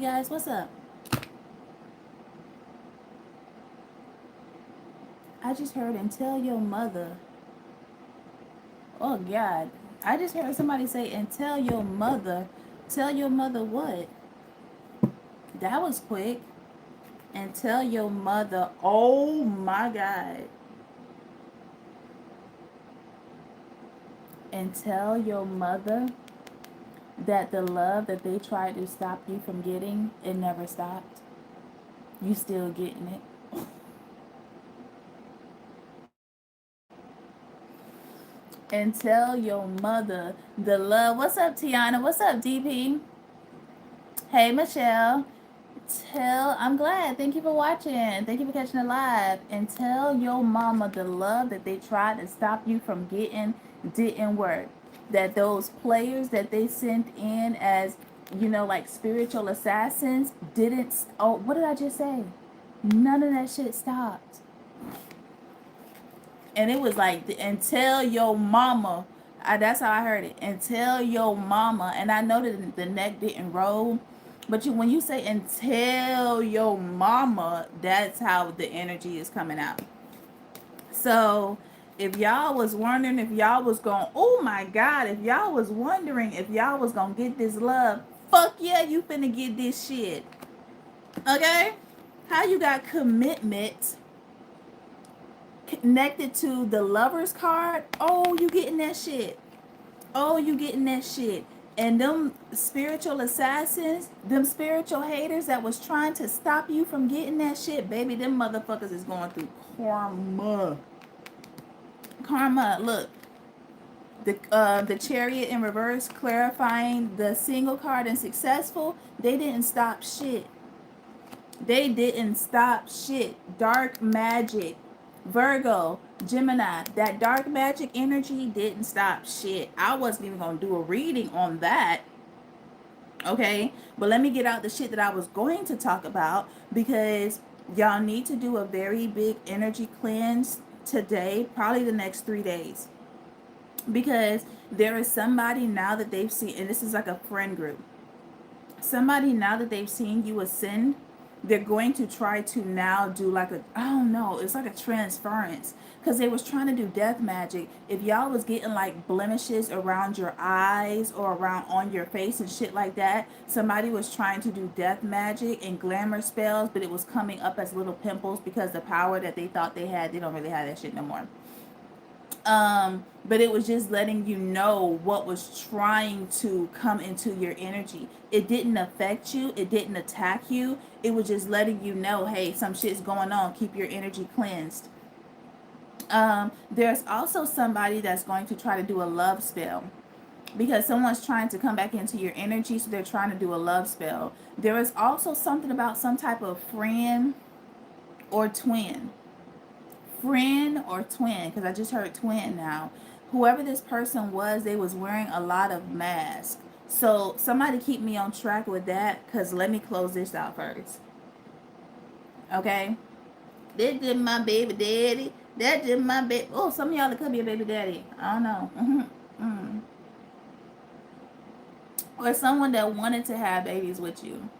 guys? What's up? I just heard and tell your mother. Oh God. I just heard somebody say and tell your mother. Tell your mother what? That was quick. And tell your mother. Oh my God. And tell your mother that the love that they tried to stop you from getting, it never stopped. You still getting it. And tell your mother the love. What's up, Tiana? What's up, DP? Hey, Michelle. I'm glad. Thank you for watching. Thank you for catching it live. And tell your mama the love that they tried to stop you from getting didn't work. That those players that they sent in as, like spiritual assassins didn't. Oh, what did I just say? None of that shit stopped. And it was like, and tell your mama. That's how I heard it. And tell your mama. And I know that the neck didn't roll. But when you say and tell your mama, that's how the energy is coming out. So if y'all was wondering if y'all was going, oh my God, if y'all was wondering if y'all was going to get this love, fuck yeah, you finna get this shit. Okay? How you got commitment connected to the lover's card? Oh, you getting that shit. Oh, you getting that shit. And them spiritual assassins, them spiritual haters that was trying to stop you from getting that shit, baby, them motherfuckers is going through karma. Karma. Look, the chariot in reverse, clarifying the single card and successful. They didn't stop shit. They didn't stop shit. Dark magic. Virgo, Gemini, that dark magic energy didn't stop shit. I wasn't even going to do a reading on that. Okay? But let me get out the shit that I was going to talk about, because y'all need to do a very big energy cleanse today, probably the next 3 days. Because there is somebody now that they've seen, and this is like a friend group. Somebody now that they've seen you ascend, they're going to try to now do like a, I don't know, it's like a transference, because they was trying to do death magic. If y'all was getting like blemishes around your eyes or around on your face and shit like that, somebody was trying to do death magic and glamour spells, but it was coming up as little pimples because the power that they thought they had, they don't really have that shit no more. But it was just letting you know what was trying to come into your energy. It didn't affect you. It didn't attack you. It was just letting you know, hey, some shit's going on. Keep your energy cleansed. There's also somebody that's going to try to do a love spell, because someone's trying to come back into your energy, so they're trying to do a love spell. There is also something about some type of friend or twin. Friend or twin, because I just heard twin now. Whoever this person was, they was wearing a lot of masks. So somebody keep me on track with that, because let me close this out first. Okay? This is my baby daddy. That is my baby. Oh, some of y'all it could be a baby daddy. I don't know. Or someone that wanted to have babies with you.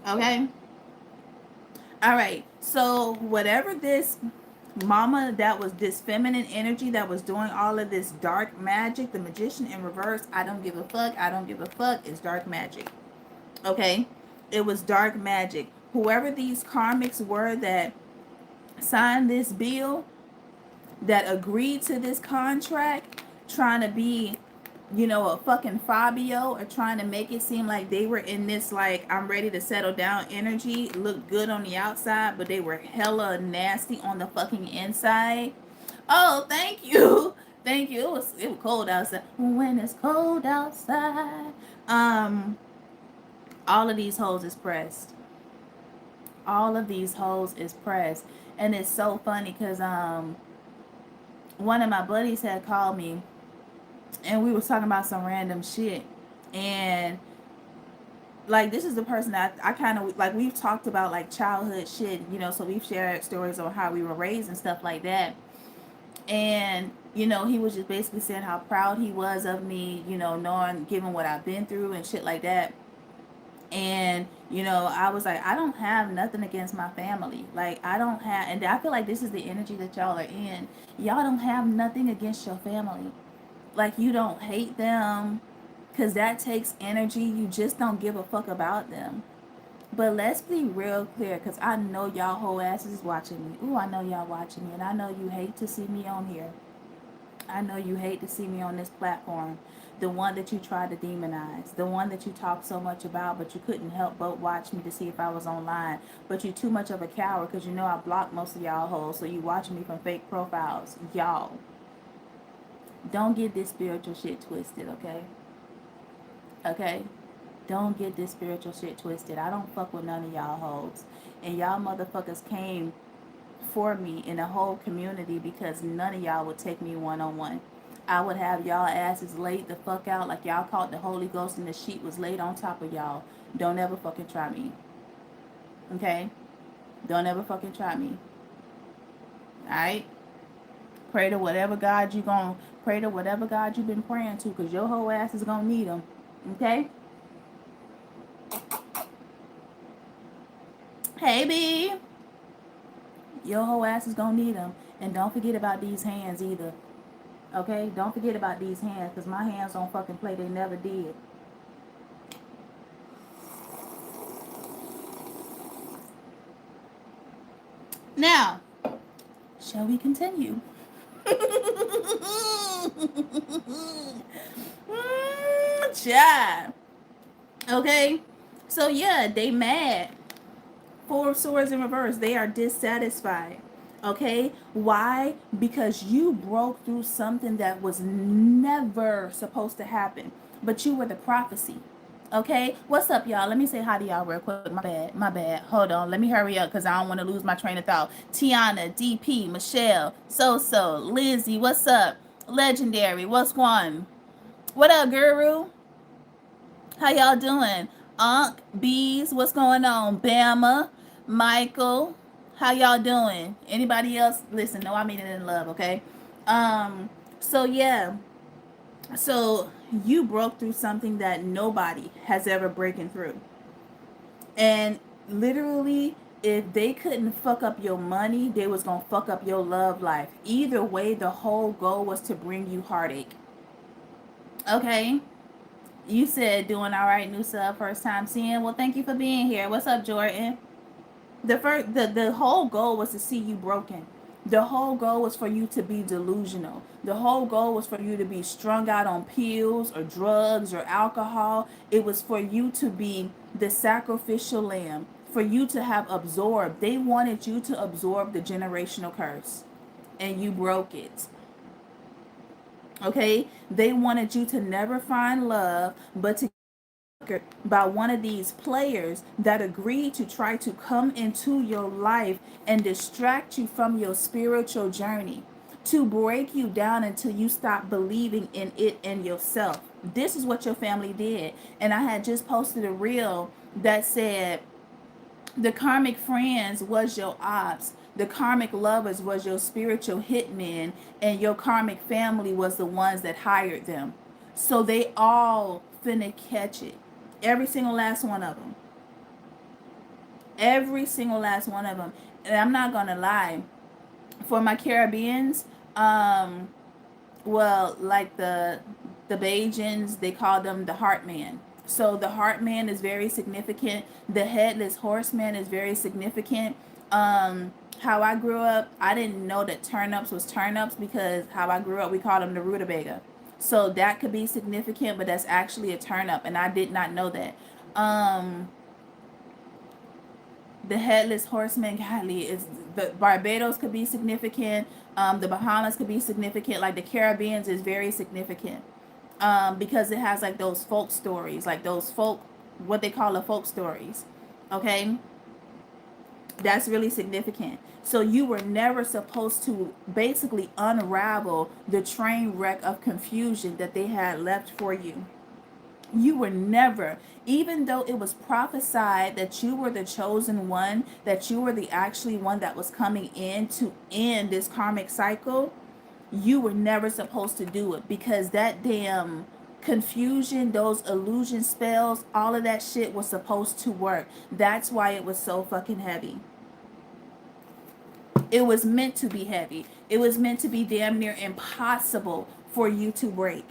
Okay? All right. So whatever this mama that was this feminine energy that was doing all of this dark magic, the magician in reverse, I don't give a fuck. I don't give a fuck. It's dark magic. Okay? It was dark magic. Whoever these karmics were that signed this bill, that agreed to this contract, trying to be, a fucking Fabio, or trying to make it seem like they were in this, like, I'm ready to settle down energy, look good on the outside, but they were hella nasty on the fucking inside. Oh, thank you. Thank you. It was cold outside. When it's cold outside. All of these hoes is pressed. All of these hoes is pressed. And it's so funny because one of my buddies had called me, and we was talking about some random shit. And like, this is the person that I kind of like, we've talked about like childhood shit, so we've shared stories on how we were raised and stuff like that. And he was just basically saying how proud he was of me, knowing, given what I've been through and shit like that. And I was like, I don't have nothing against my family. Like, I don't have, and I feel like this is the energy that y'all are in. Y'all don't have nothing against your family. Like, you don't hate them, because that takes energy. You just don't give a fuck about them. But let's be real clear, because I know y'all whole asses is watching me. Ooh, I know y'all watching me, and I know you hate to see me on here. I know you hate to see me on this platform. The one that you tried to demonize. The one that you talk so much about, but you couldn't help but watch me to see if I was online. But you too much of a coward, because you know I blocked most of y'all hoes, so you watching me from fake profiles. Y'all, don't get this spiritual shit twisted, okay? Okay? Don't get this spiritual shit twisted. I don't fuck with none of y'all hoes. And y'all motherfuckers came for me in a whole community because none of y'all would take me one-on-one. I would have y'all asses laid the fuck out like y'all caught the Holy Ghost and the sheet was laid on top of y'all. Don't ever fucking try me. Okay? Don't ever fucking try me. Alright? Pray to whatever God you gon' pray to whatever God you've been praying to, because your whole ass is gonna need them. Okay? Hey, B. Your whole ass is gonna need them. And don't forget about these hands either. Okay? Don't forget about these hands, because my hands don't fucking play. They never did. Now, shall we continue? Child. Okay? So, yeah, they mad. Four of Swords in reverse. They are dissatisfied. Okay? Why? Because you broke through something that was never supposed to happen. But you were the prophecy. Okay? What's up, y'all? Let me say hi to y'all real quick. My bad. My bad. Hold on. Let me hurry up because I don't want to lose my train of thought. Tiana, DP, Michelle, So, Lizzie, what's up? Legendary, what's going? What up, Guru? How y'all doing? Unc, Bees, what's going on? Bama, Michael, how y'all doing? Anybody else? Listen, no, I mean it in love, okay? So yeah, so you broke through something that nobody has ever broken through. And literally, if they couldn't fuck up your money, they was gonna fuck up your love life. Either way, the whole goal was to bring you heartache. Okay? You said doing all right, new sub, first time seeing. Well, thank you for being here. What's up, Jordan? The whole goal was to see you broken. The whole goal was for you to be delusional. The whole goal was for you to be strung out on pills or drugs or alcohol. It was for you to be the sacrificial lamb, for you to have absorbed. They wanted you to absorb the generational curse, and you broke it. Okay? They wanted you to never find love, but to by one of these players that agreed to try to come into your life and distract you from your spiritual journey, to break you down until you stop believing in it and yourself. This is what your family did. And I had just posted a reel that said the karmic friends was your ops, the karmic lovers was your spiritual hitmen, and your karmic family was the ones that hired them. So they all finna catch it. Every single last one of them. Every single last one of them. And I'm not gonna lie. For my Caribbeans, well, like the Bajans, they call them the Heartman. So the Heartman is very significant. The Headless Horseman is very significant. How I grew up, I didn't know that turnips was turnips, because how I grew up, we called them the rutabaga. So that could be significant, but that's actually a turnip, and I did not know that. Um, the Headless Horseman, golly, is the Barbados could be significant. The Bahamas could be significant. Like the Caribbeans is very significant, because it has like those folk stories, like those folk, what they call the folk stories. Okay, that's really significant. So you were never supposed to basically unravel the train wreck of confusion that they had left for you. You were never, even though it was prophesied that you were the chosen one, that you were the actually one that was coming in to end this karmic cycle, you were never supposed to do it, because that damn confusion, those illusion spells, all of that shit was supposed to work. That's why it was so fucking heavy. It was meant to be heavy. It was meant to be damn near impossible for you to break.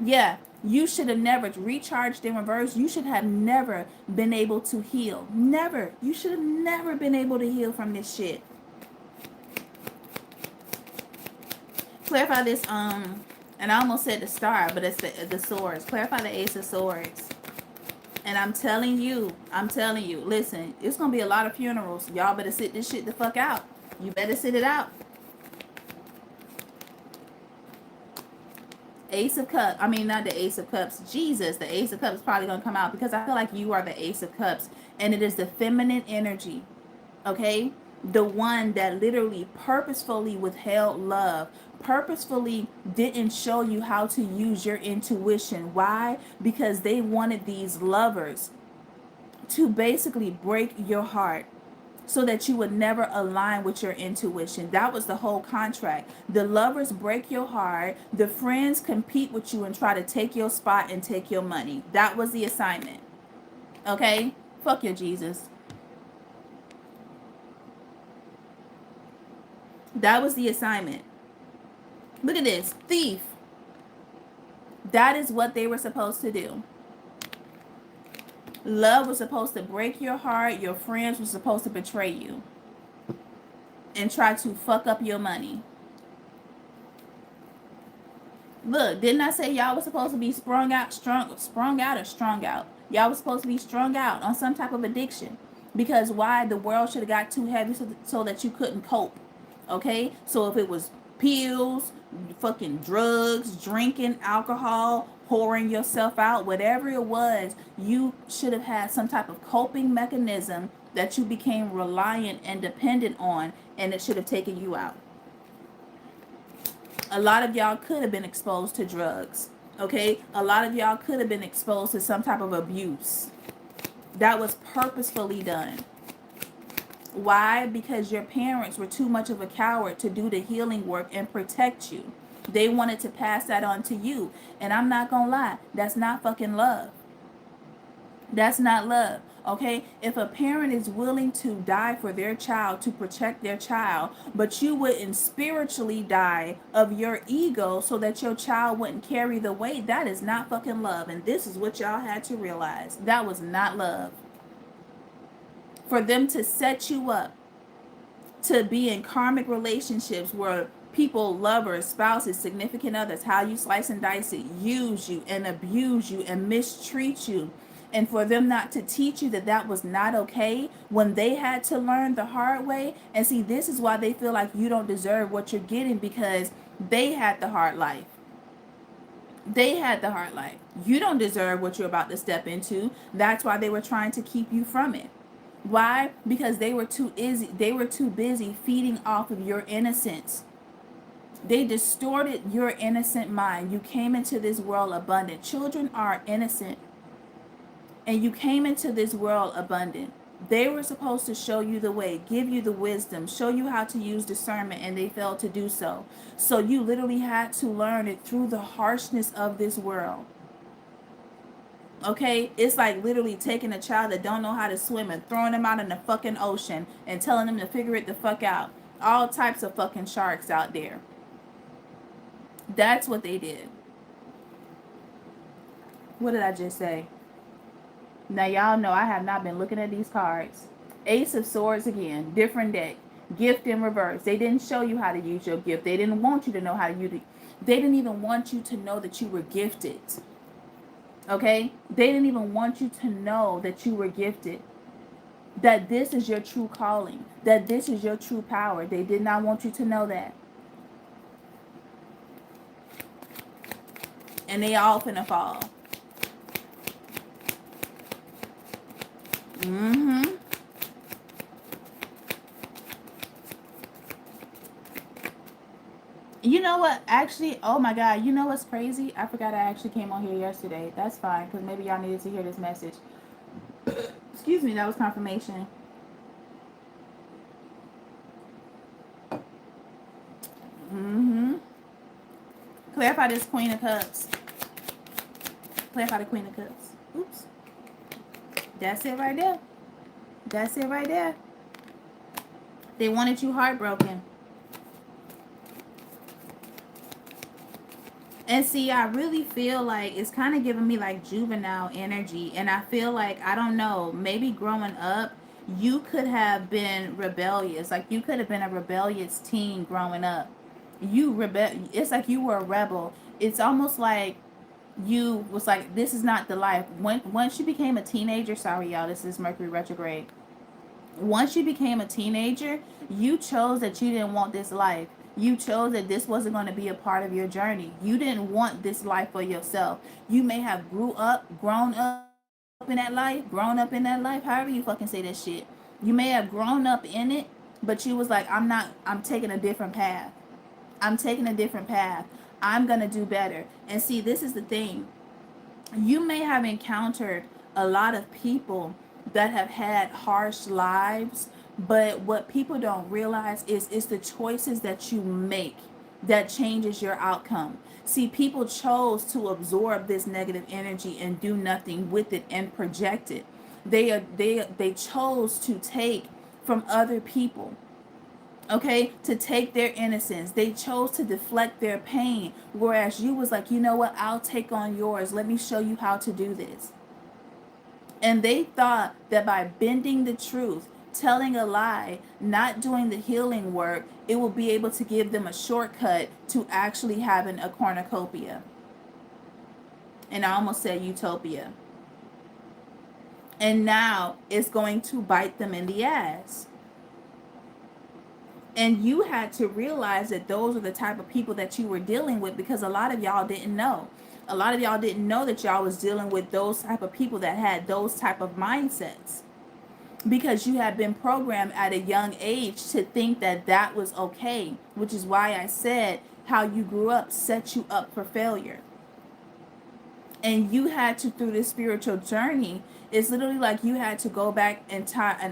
Yeah, you should have never recharged in reverse. You should have never been able to heal. Never. You should have never been able to heal from this shit. Clarify this, and I almost said the star, but it's the swords. Clarify the ace of swords. And I'm telling you, listen, it's going to be a lot of funerals. Y'all better sit this shit the fuck out. You better sit it out. Ace of Cups. I mean, not the Ace of Cups. Jesus, the Ace of Cups is probably going to come out because I feel like you are the Ace of Cups. And it is the feminine energy. Okay? The one that literally purposefully withheld love. Purposefully didn't show you how to use your intuition. Why? Because they wanted these lovers to basically break your heart so that you would never align with your intuition. That was the whole contract. The lovers break your heart. The friends compete with you and try to take your spot and take your money. That was the assignment. Okay? Fuck your Jesus. That was the assignment. Look at this. Thief. That is what they were supposed to do. Love was supposed to break your heart. Your friends were supposed to betray you and try to fuck up your money. Look, didn't I say y'all was supposed to be sprung out or strung out? Y'all was supposed to be strung out on some type of addiction. Because why? The world should have got too heavy so that you couldn't cope. Okay? So if it was pills, fucking drugs, drinking, alcohol, pouring yourself out, whatever it was, you should have had some type of coping mechanism that you became reliant and dependent on, and it should have taken you out. A lot of y'all could have been exposed to drugs. Okay? A lot of y'all could have been exposed to some type of abuse. That was purposefully done. Why? Because your parents were too much of a coward to do the healing work and protect you. They wanted to pass that on to you. And I'm not gonna lie, that's not fucking love. That's not love. Okay? If a parent is willing to die for their child, to protect their child, but you wouldn't spiritually die of your ego so that your child wouldn't carry the weight, that is not fucking love. And this is what y'all had to realize. That was not love. For them to set you up to be in karmic relationships where people, lovers, spouses, significant others, how you slice and dice it, use you and abuse you and mistreat you. And for them not to teach you that that was not okay when they had to learn the hard way. And see, this is why they feel like you don't deserve what you're getting, because they had the hard life. They had the hard life. You don't deserve what you're about to step into. That's why they were trying to keep you from it. Why? Because they were too busy feeding off of your innocence. They distorted your innocent mind. You came into this world abundant. Children are innocent. And you came into this world abundant. They were supposed to show you the way, give you the wisdom, show you how to use discernment, and they failed to do so. So you literally had to learn it through the harshness of this world. Okay, it's like literally taking a child that don't know how to swim and throwing them out in the fucking ocean and telling them to figure it the fuck out. All types of fucking sharks out there. That's what they did. What did I just say? Now y'all know I have not been looking at these cards. Ace of Swords again, different deck. Gift in reverse. They didn't show you how to use your gift. They didn't want you to know how to use it. They didn't even want you to know that you were gifted. Okay? They didn't even want you to know that you were gifted. That this is your true calling. That this is your true power. They did not want you to know that. And they all finna fall. Mm-hmm. You know what? Actually, oh my God. You know what's crazy? I forgot I actually came on here yesterday. That's fine, because maybe y'all needed to hear this message. Excuse me, that was confirmation. Mm-hmm. Clarify this Queen of Cups. Clarify the Queen of Cups. Oops. That's it right there. That's it right there. They wanted you heartbroken. And see, I really feel like it's kind of giving me like juvenile energy. And I feel like, I don't know, maybe growing up, you could have been rebellious. Like, you could have been a rebellious teen growing up. It's like you were a rebel. It's almost like you was like, this is not the life. Once you became a teenager, sorry y'all, this is Mercury retrograde. Once you became a teenager, you chose that you didn't want this life. You chose that this wasn't going to be a part of your journey. You didn't want this life for yourself. You may have grown up grown up in that life, however you fucking say that shit. You may have grown up in it, but you was like, I'm taking a different path. I'm taking a different path. I'm going to do better. And see, this is the thing. You may have encountered a lot of people that have had harsh lives, but what people don't realize is it's the choices that you make that changes your outcome. See, people chose to absorb this negative energy and do nothing with it and project it. They chose to take from other people, okay, to take their innocence. They chose to deflect their pain, whereas you was like, you know what, I'll take on yours. Let me show you how to do this. And they thought that by bending the truth, telling a lie, not doing the healing work, it will be able to give them a shortcut to actually having a cornucopia. And I almost said utopia. And now it's going to bite them in the ass. And you had to realize that those are the type of people that you were dealing with, because a lot of y'all didn't know. A lot of y'all didn't know that y'all was dealing with those type of people that had those type of mindsets, because you had been programmed at a young age to think that that was okay, which is why I said how you grew up set you up for failure. And you had to, through this spiritual journey, it's literally like you had to go back and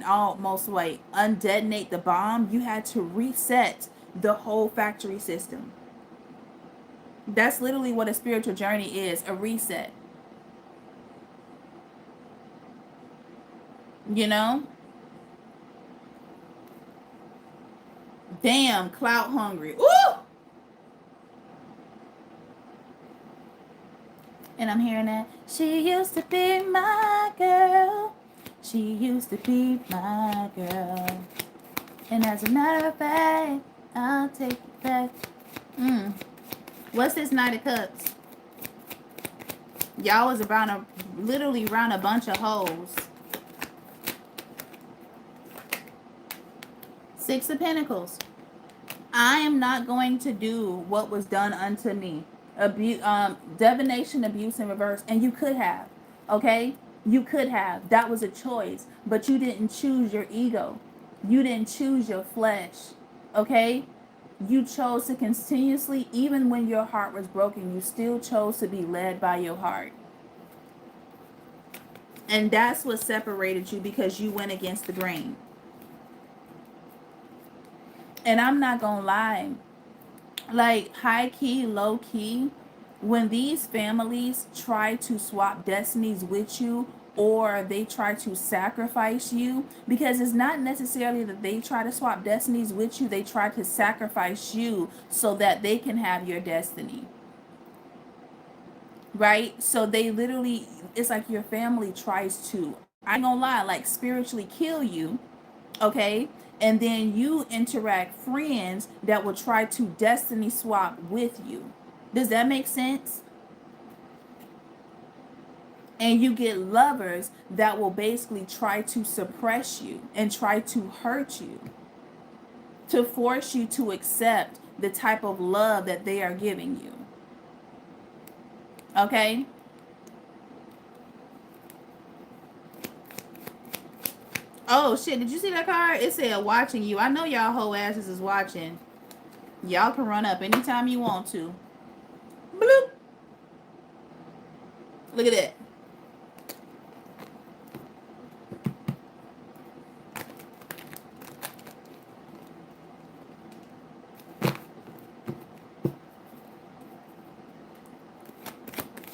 almost like undetonate the bomb. You had to reset the whole factory system. That's literally what a spiritual journey is, a reset. You know? Damn, clout hungry. Ooh! And I'm hearing that. She used to be my girl. She used to be my girl. And as a matter of fact, I'll take it back. What's this Knight of Cups? Y'all was literally around a bunch of hoes. Six of Pentacles. I am not going to do what was done unto me. Divination, abuse in reverse. And you could have. Okay? You could have. That was a choice. But you didn't choose your ego. You didn't choose your flesh. Okay? You chose to continuously, even when your heart was broken, you still chose to be led by your heart. And that's what separated you, because you went against the grain. And I'm not gonna lie, like high key, low key, when these families try to swap destinies with you, or they try to sacrifice you, because it's not necessarily that they try to swap destinies with you, they try to sacrifice you so that they can have your destiny. Right? So they literally, it's like your family tries to, I ain't gonna lie, like spiritually kill you, okay? And then you interact friends that will try to destiny swap with you. Does that make sense? And you get lovers that will basically try to suppress you and try to hurt you, to force you to accept the type of love that they are giving you. Okay? Oh shit, did you see that card? It said watching you. I know y'all whole asses is watching. Y'all can run up anytime you want to. Bloop. Look at that.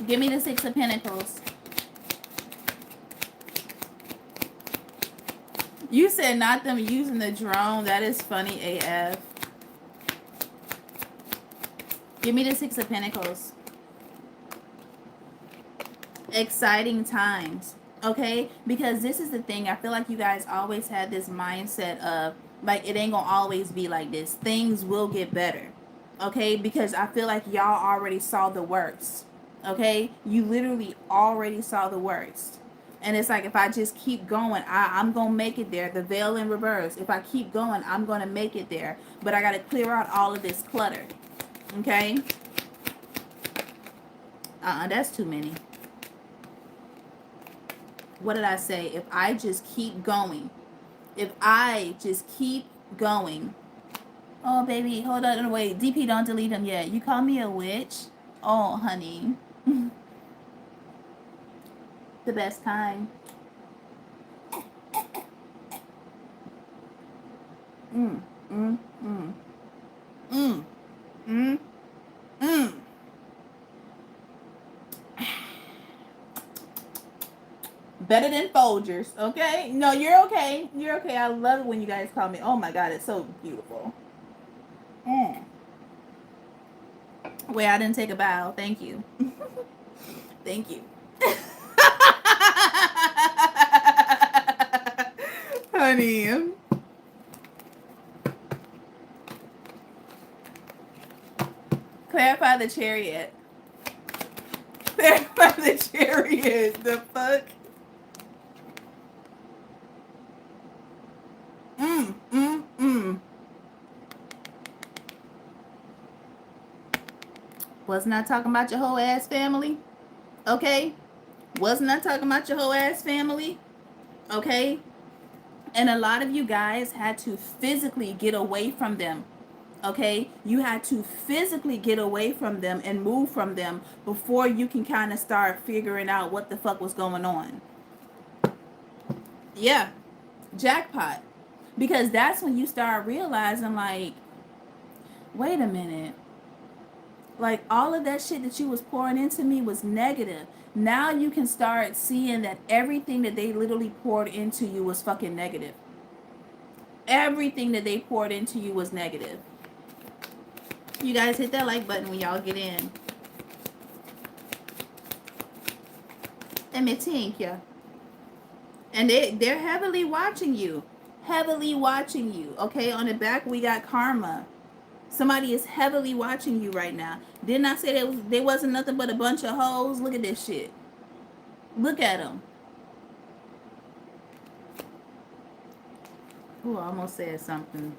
Give me the Six of Pentacles. You said not them using the drone. That is funny AF. Give me the Six of Pentacles. Exciting times. Okay? Because this is the thing. I feel like you guys always had this mindset of, like, it ain't gonna always be like this. Things will get better. Okay? Because I feel like y'all already saw the worst. Okay? You literally already saw the worst. And it's like, if I just keep going, I'm going to make it there. The veil in reverse. If I keep going, I'm going to make it there. But I got to clear out all of this clutter. Okay? That's too many. What did I say? If I just keep going. If I just keep going. Oh, baby, hold on. Wait, DP, don't delete him yet. You call me a witch? Oh, honey. The best kind. Mm, mm, mm. Mm, mm, mm. Better than Folgers, okay? No, you're okay. You're okay. I love it when you guys call me. Oh my God, it's so beautiful. Wait, I didn't take a bow. Thank you. Thank you. Honey. Clarify the Chariot. Clarify the Chariot. The fuck? Wasn't I talking about your whole ass family? Okay? Wasn't I talking about your whole ass family? Okay? And a lot of you guys had to physically get away from them. Okay? You had to physically get away from them and move from them before you can kind of start figuring out what the fuck was going on. Yeah. Jackpot. Because that's when you start realizing, like, wait a minute. Like, all of that shit that you was pouring into me was negative. Now you can start seeing that everything that they literally poured into you was fucking negative. Everything that they poured into you was negative. You guys hit that like button when y'all get in. Let me think, yeah. And they're heavily watching you. Heavily watching you. Okay, on the back we got karma. Somebody is heavily watching you right now. Didn't I say that they wasn't nothing but a bunch of hoes? Look at this shit. Look at them. Ooh, I almost said something.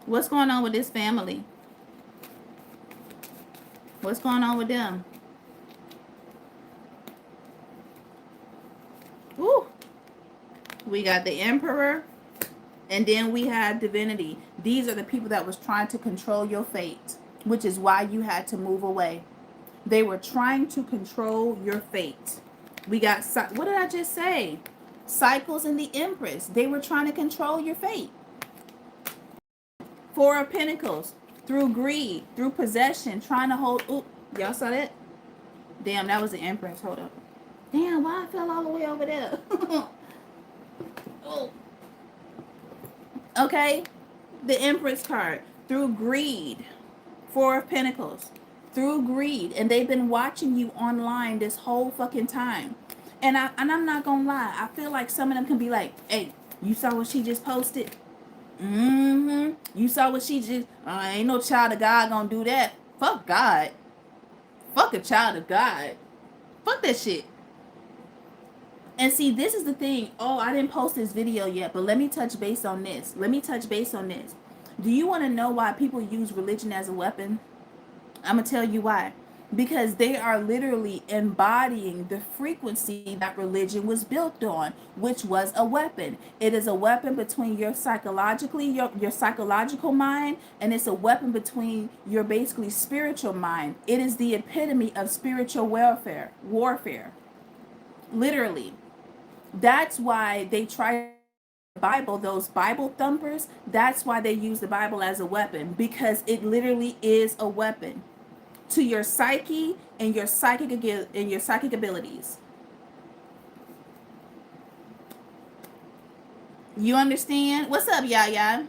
What's going on with this family? What's going on with them? Ooh. We got the Emperor. And then we have Divinity. These are the people that was trying to control your fate, which is why you had to move away. They were trying to control your fate. We got, what did I just say? Cycles and the Empress. They were trying to control your fate. Four of Pentacles. Through greed, through possession, trying to hold. Ooh, y'all saw that? Damn, that was the Empress. Hold up. Damn, why I fell all the way over there? Oh. Okay, the Empress card. Through greed. Four of Pentacles. Through greed. And they've been watching you online this whole fucking time. And I'm not gonna lie. I feel like some of them can be like, hey, you saw what she just posted? You saw what she just... ain't no child of God gonna do that. Fuck God. Fuck a child of God. Fuck that shit. And see, this is the thing. Oh, I didn't post this video yet, but let me touch base on this. Do you want to know why people use religion as a weapon? I'm going to tell you why. Because they are literally embodying the frequency that religion was built on, which was a weapon. It is a weapon between your psychological mind, and it's a weapon between your basically spiritual mind. It is the epitome of spiritual warfare. Literally. That's why they try the Bible, those Bible thumpers, that's why they use the Bible as a weapon, because it literally is a weapon. to your psyche and your psychic abilities. You understand? What's up, Yaya?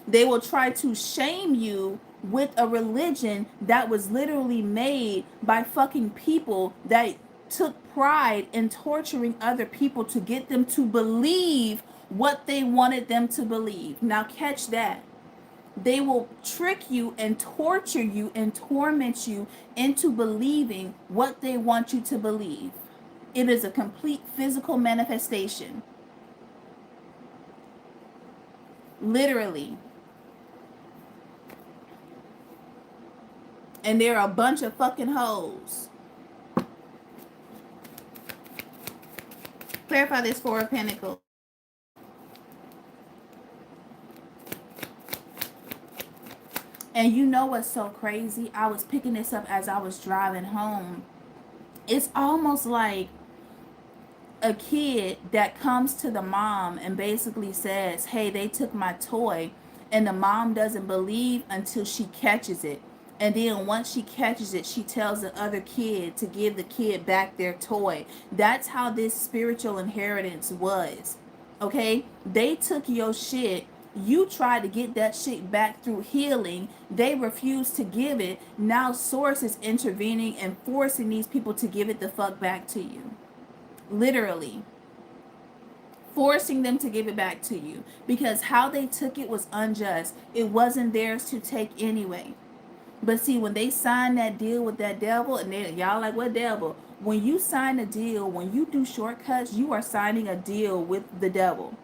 They will try to shame you with a religion that was literally made by fucking people that took pride in torturing other people to get them to believe what they wanted them to believe. Now, catch that. They will trick you and torture you and torment you into believing what they want you to believe. It is a complete physical manifestation. Literally. And they're a bunch of fucking hoes. Clarify this Four of Pentacles. And you know what's so crazy? I was picking this up as I was driving home. It's almost like a kid that comes to the mom and basically says, hey, they took my toy. And the mom doesn't believe until she catches it. And then once she catches it, she tells the other kid to give the kid back their toy. That's how this spiritual inheritance was. Okay? They took your shit. You tried to get that shit back through healing. They refused to give it. Now Source is intervening and forcing these people to give it the fuck back to you. Literally. Forcing them to give it back to you. Because how they took it was unjust. It wasn't theirs to take anyway. But see, when they sign that deal with that devil, and y'all like, what devil? When you sign a deal, when you do shortcuts, you are signing a deal with the devil.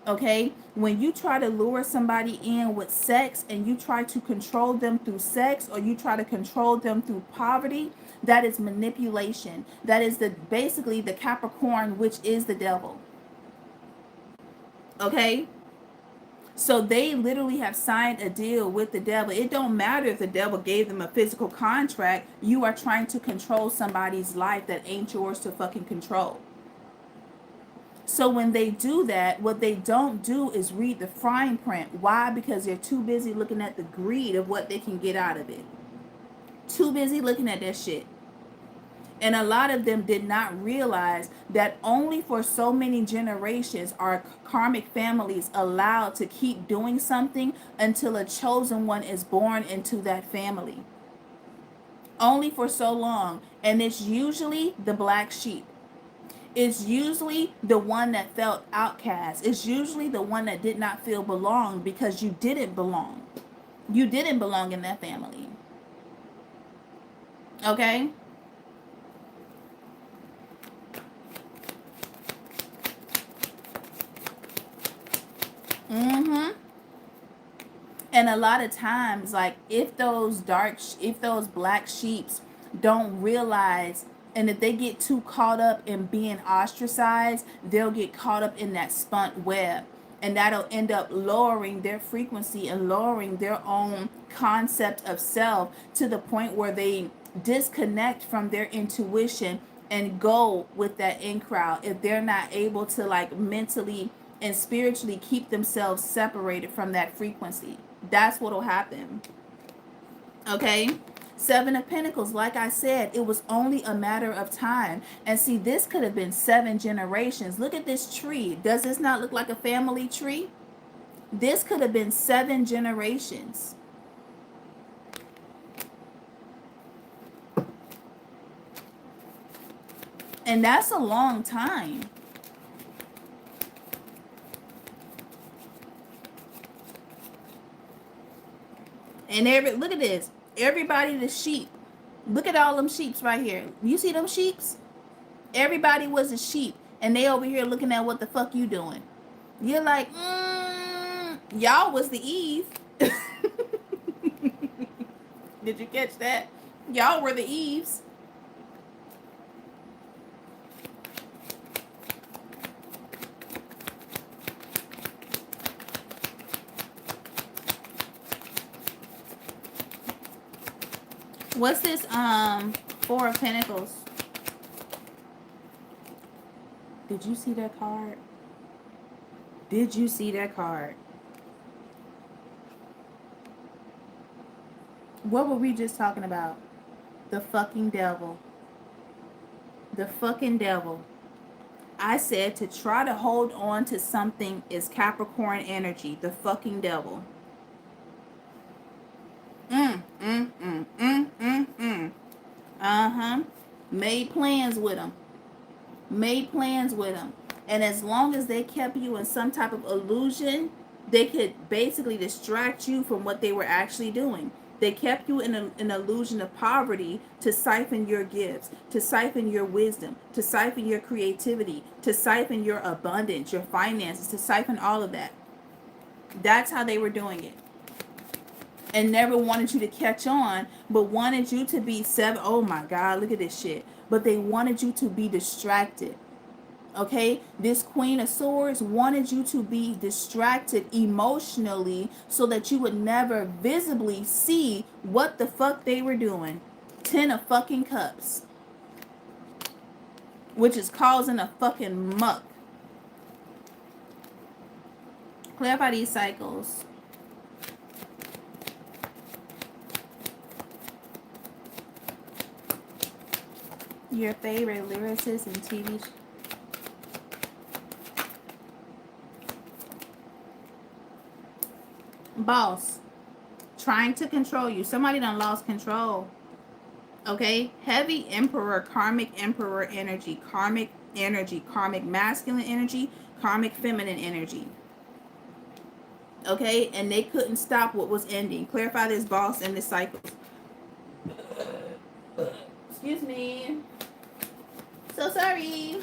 Okay? When you try to lure somebody in with sex and you try to control them through sex, or you try to control them through poverty, that is manipulation. That is basically the Capricorn, which is the devil. Okay? So they literally have signed a deal with the devil. It don't matter if the devil gave them a physical contract. You are trying to control somebody's life that ain't yours to fucking control. So when they do that, what they don't do is read the fine print. Why? Because they're too busy looking at the greed of what they can get out of it. Too busy looking at that shit. And a lot of them did not realize that only for so many generations are karmic families allowed to keep doing something until a chosen one is born into that family. Only for so long. And it's usually the black sheep. It's usually the one that felt outcast. It's usually the one that did not feel belong because you didn't belong. You didn't belong in that family. Okay? Mm-hmm. And a lot of times, like, if those black sheeps don't realize, and if they get too caught up in being ostracized, they'll get caught up in that spun web. And that'll end up lowering their frequency and lowering their own concept of self to the point where they disconnect from their intuition and go with that in crowd if they're not able to, like, mentally and spiritually keep themselves separated from that frequency. That's what'll happen. Okay? Seven of Pentacles, like I said, it was only a matter of time. And see, this could have been 7 generations. Look at this tree. Does this not look like a family tree? This could have been 7 generations. And that's a long time. And look at this. Everybody the sheep. Look at all them sheeps right here. You see them sheeps? Everybody was a sheep. And they over here looking at what the fuck you doing. You're like, y'all was the Eve. Did you catch that? Y'all were the Eves. What's this Four of Pentacles? Did you see that card? Did you see that card? What were we just talking about? The fucking devil. The fucking devil. I said to try to hold on to something is Capricorn energy. The fucking devil. Uh-huh. Made plans with them. Made plans with them. And as long as they kept you in some type of illusion, they could basically distract you from what they were actually doing. They kept you in an illusion of poverty to siphon your gifts, to siphon your wisdom, to siphon your creativity, to siphon your abundance, your finances, to siphon all of that. That's how they were doing it. And never wanted you to catch on, but wanted you to be oh my God, look at this shit. But they wanted you to be distracted. Okay, this Queen of Swords wanted you to be distracted emotionally so that you would never visibly see what the fuck they were doing. 10 of fucking Cups, which is causing a fucking muck. Clarify these cycles. Your favorite lyricist and TV show. Boss, trying to control you. Somebody done lost control. Okay, heavy emperor, karmic emperor energy, karmic masculine energy, karmic feminine energy. Okay, and they couldn't stop what was ending. Clarify this, boss, and this cycle. Excuse me. So sorry.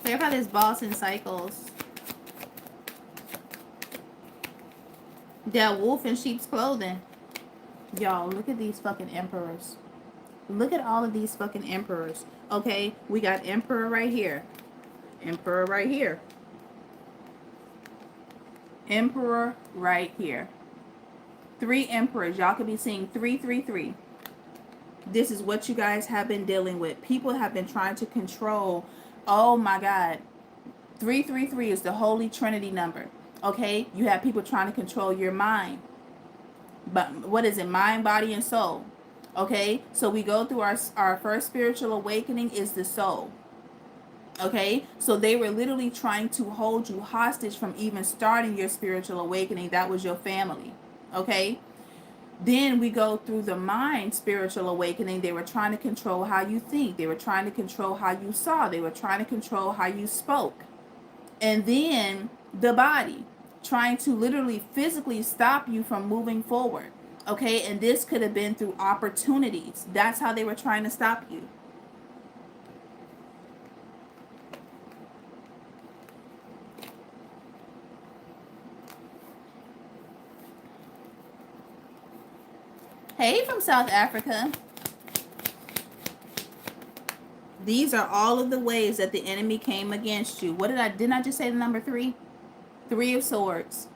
Clarify this, boss, in cycles. That wolf in sheep's clothing. Y'all, look at these fucking emperors. Look at all of these fucking emperors. Okay, we got emperor right here. Emperor right here. Emperor right here. 3 emperors. Y'all could be seeing 333. This is what you guys have been dealing with. People have been trying to control. Oh my God. 333 is the Holy Trinity number. Okay, you have people trying to control your mind. But what is it? Mind, body, and soul. Okay, so we go through our first spiritual awakening is the soul. Okay, so they were literally trying to hold you hostage from even starting your spiritual awakening. That was your family. Okay, then we go through the mind spiritual awakening. They were trying to control how you think. They were trying to control how you saw. They were trying to control how you spoke. And then the body, trying to literally physically stop you from moving forward. Okay, and this could have been through opportunities. That's how they were trying to stop you. Hey, from South Africa. These are all of the ways that the enemy came against you. What didn't I just say the number 3? 3 of Swords.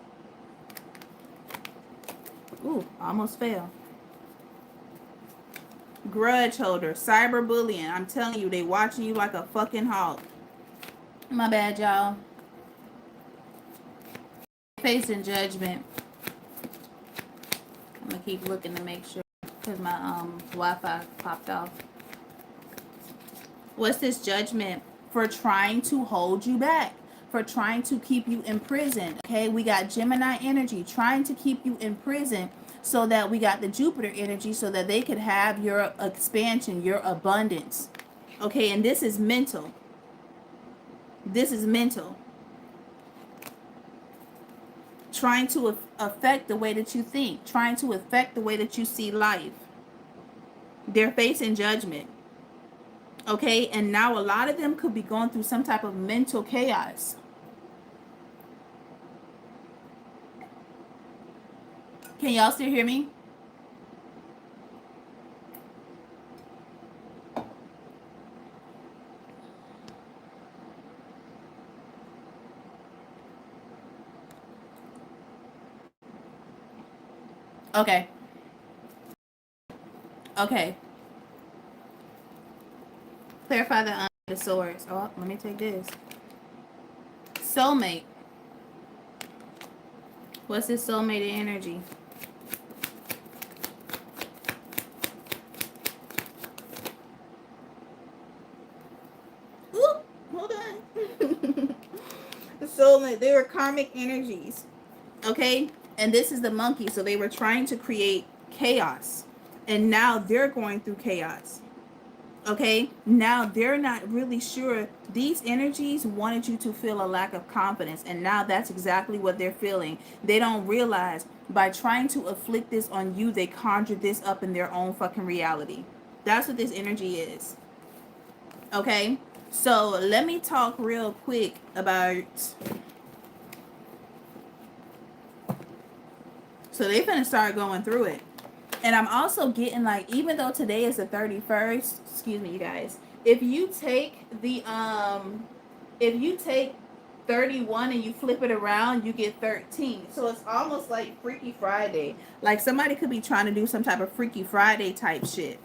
Ooh, almost fell. Grudge holder, cyberbullying. I'm telling you, they watching you like a fucking hawk. My bad, y'all. Facing judgment. I'm gonna keep looking to make sure because my Wi-Fi popped off. What's this judgment? For trying to hold you back, for trying to keep you in prison. Okay, we got Gemini energy trying to keep you in prison, so that we got the Jupiter energy so that they could have your expansion, your abundance. Okay, and this is mental. This is mental. Trying to affect the way that you think, trying to affect the way that you see life. They're facing judgment. Okay, and now a lot of them could be going through some type of mental chaos. Can y'all still hear me? Okay. Okay. Clarify the swords. Oh, let me take this. Soulmate. What's this soulmate energy? Ooh, hold on. Soulmate. They were karmic energies. Okay? And this is the monkey. So they were trying to create chaos. And now they're going through chaos. Okay? Now they're not really sure. These energies wanted you to feel a lack of confidence. And now that's exactly what they're feeling. They don't realize by trying to afflict this on you, they conjure this up in their own fucking reality. That's what this energy is. Okay? So let me talk real quick about... So they finna start going through it. And I'm also getting like, even though today is the 31st, excuse me, you guys, if you take the, if you take 31 and you flip it around, you get 13. So it's almost like Freaky Friday. Like somebody could be trying to do some type of Freaky Friday type shit.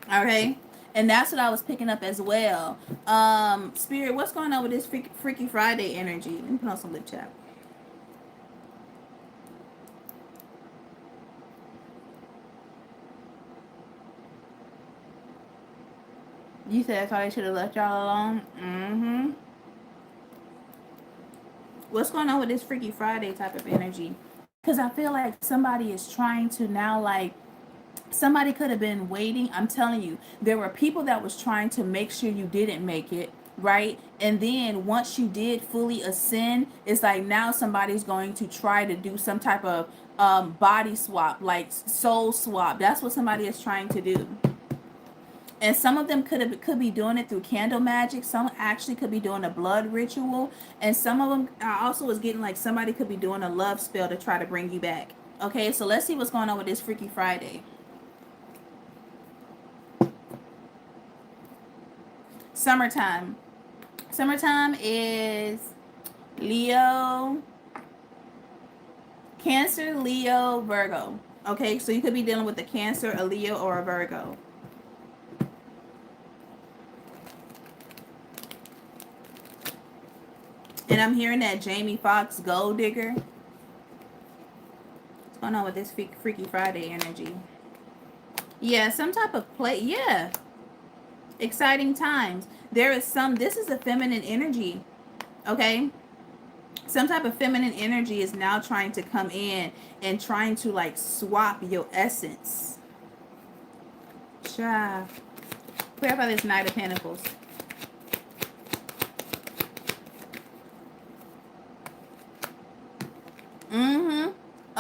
Okay? And that's what I was picking up as well. Spirit, what's going on with this Freaky Friday energy? Let me put on some lip chat. You said that's why they should have left y'all alone? Mm-hmm. What's going on with this Freaky Friday type of energy? Because I feel like somebody is trying to now, like, somebody could have been waiting. I'm telling you, there were people that was trying to make sure you didn't make it, right? And then once you did fully ascend, it's like now somebody's going to try to do some type of body swap, like soul swap. That's what somebody is trying to do. And some of them could be doing it through candle magic. Some actually could be doing a blood ritual. And some of them, I also was getting like somebody could be doing a love spell to try to bring you back. Okay, so let's see what's going on with this Freaky Friday. Summertime. Summertime is Leo, Cancer, Leo, Virgo. Okay, so you could be dealing with a Cancer, a Leo, or a Virgo. And I'm hearing that Jamie Foxx gold digger. What's going on with this Freaky Friday energy? Yeah, some type of play. Yeah. Exciting times. There is some, this is a feminine energy. Okay? Some type of feminine energy is now trying to come in and trying to like swap your essence. Child. Clarify this Knight of Pentacles.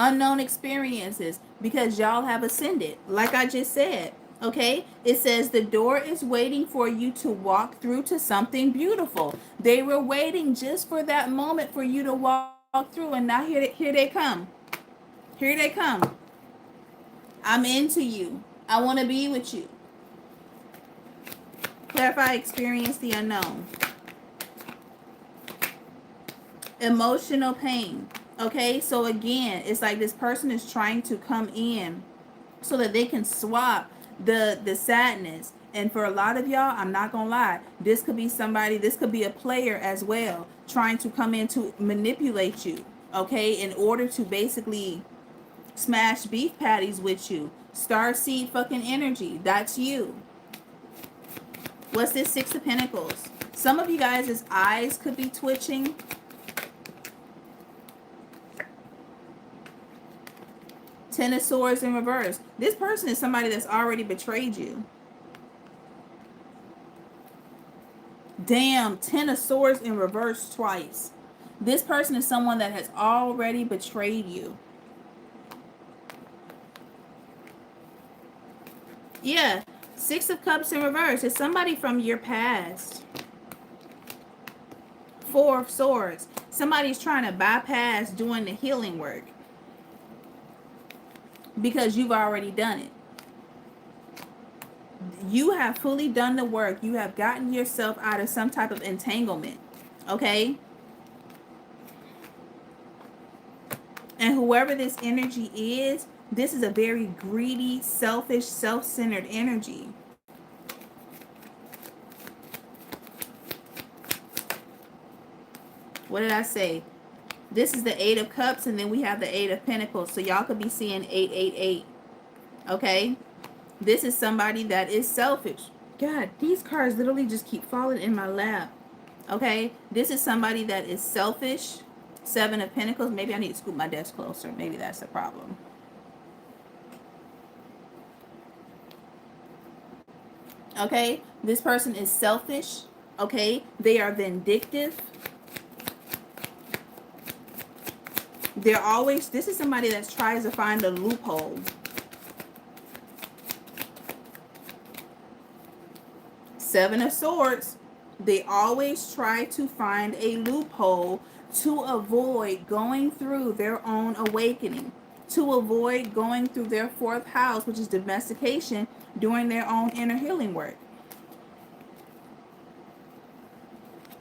Unknown experiences because y'all have ascended. Like I just said, okay? It says the door is waiting for you to walk through to something beautiful. They were waiting just for that moment for you to walk through, and now here they come. Here they come. I'm into you. I want to be with you. Clarify, experience the unknown. Emotional pain. Okay, so again, it's like this person is trying to come in so that they can swap the sadness. And for a lot of y'all, I'm not gonna lie, this could be somebody, this could be a player as well, trying to come in to manipulate you, okay, in order to basically smash beef patties with you. Starseed fucking energy, that's you. What's this Six of Pentacles? Some of you guys' eyes could be twitching. Ten of Swords in reverse. This person is somebody that's already betrayed you. Damn, Ten of Swords in reverse twice. This person is someone that has already betrayed you. Yeah, Six of Cups in reverse. It's somebody from your past. Four of Swords. Somebody's trying to bypass doing the healing work because you've already done it. You have fully done the work. You have gotten yourself out of some type of entanglement. Okay? And whoever this energy is, this is a very greedy, selfish, self-centered energy. What did I say? This is the Eight of Cups, and then we have the Eight of Pentacles. So y'all could be seeing 888. Okay? This is somebody that is selfish. God, these cards literally just keep falling in my lap. Okay? This is somebody that is selfish. Seven of Pentacles. Maybe I need to scoot my desk closer. Maybe that's the problem. Okay? This person is selfish. Okay? They are vindictive. They're always, this is somebody that tries to find a loophole. Seven of Swords. They always try to find a loophole to avoid going through their own awakening, to avoid going through their fourth house, which is domestication, doing their own inner healing work.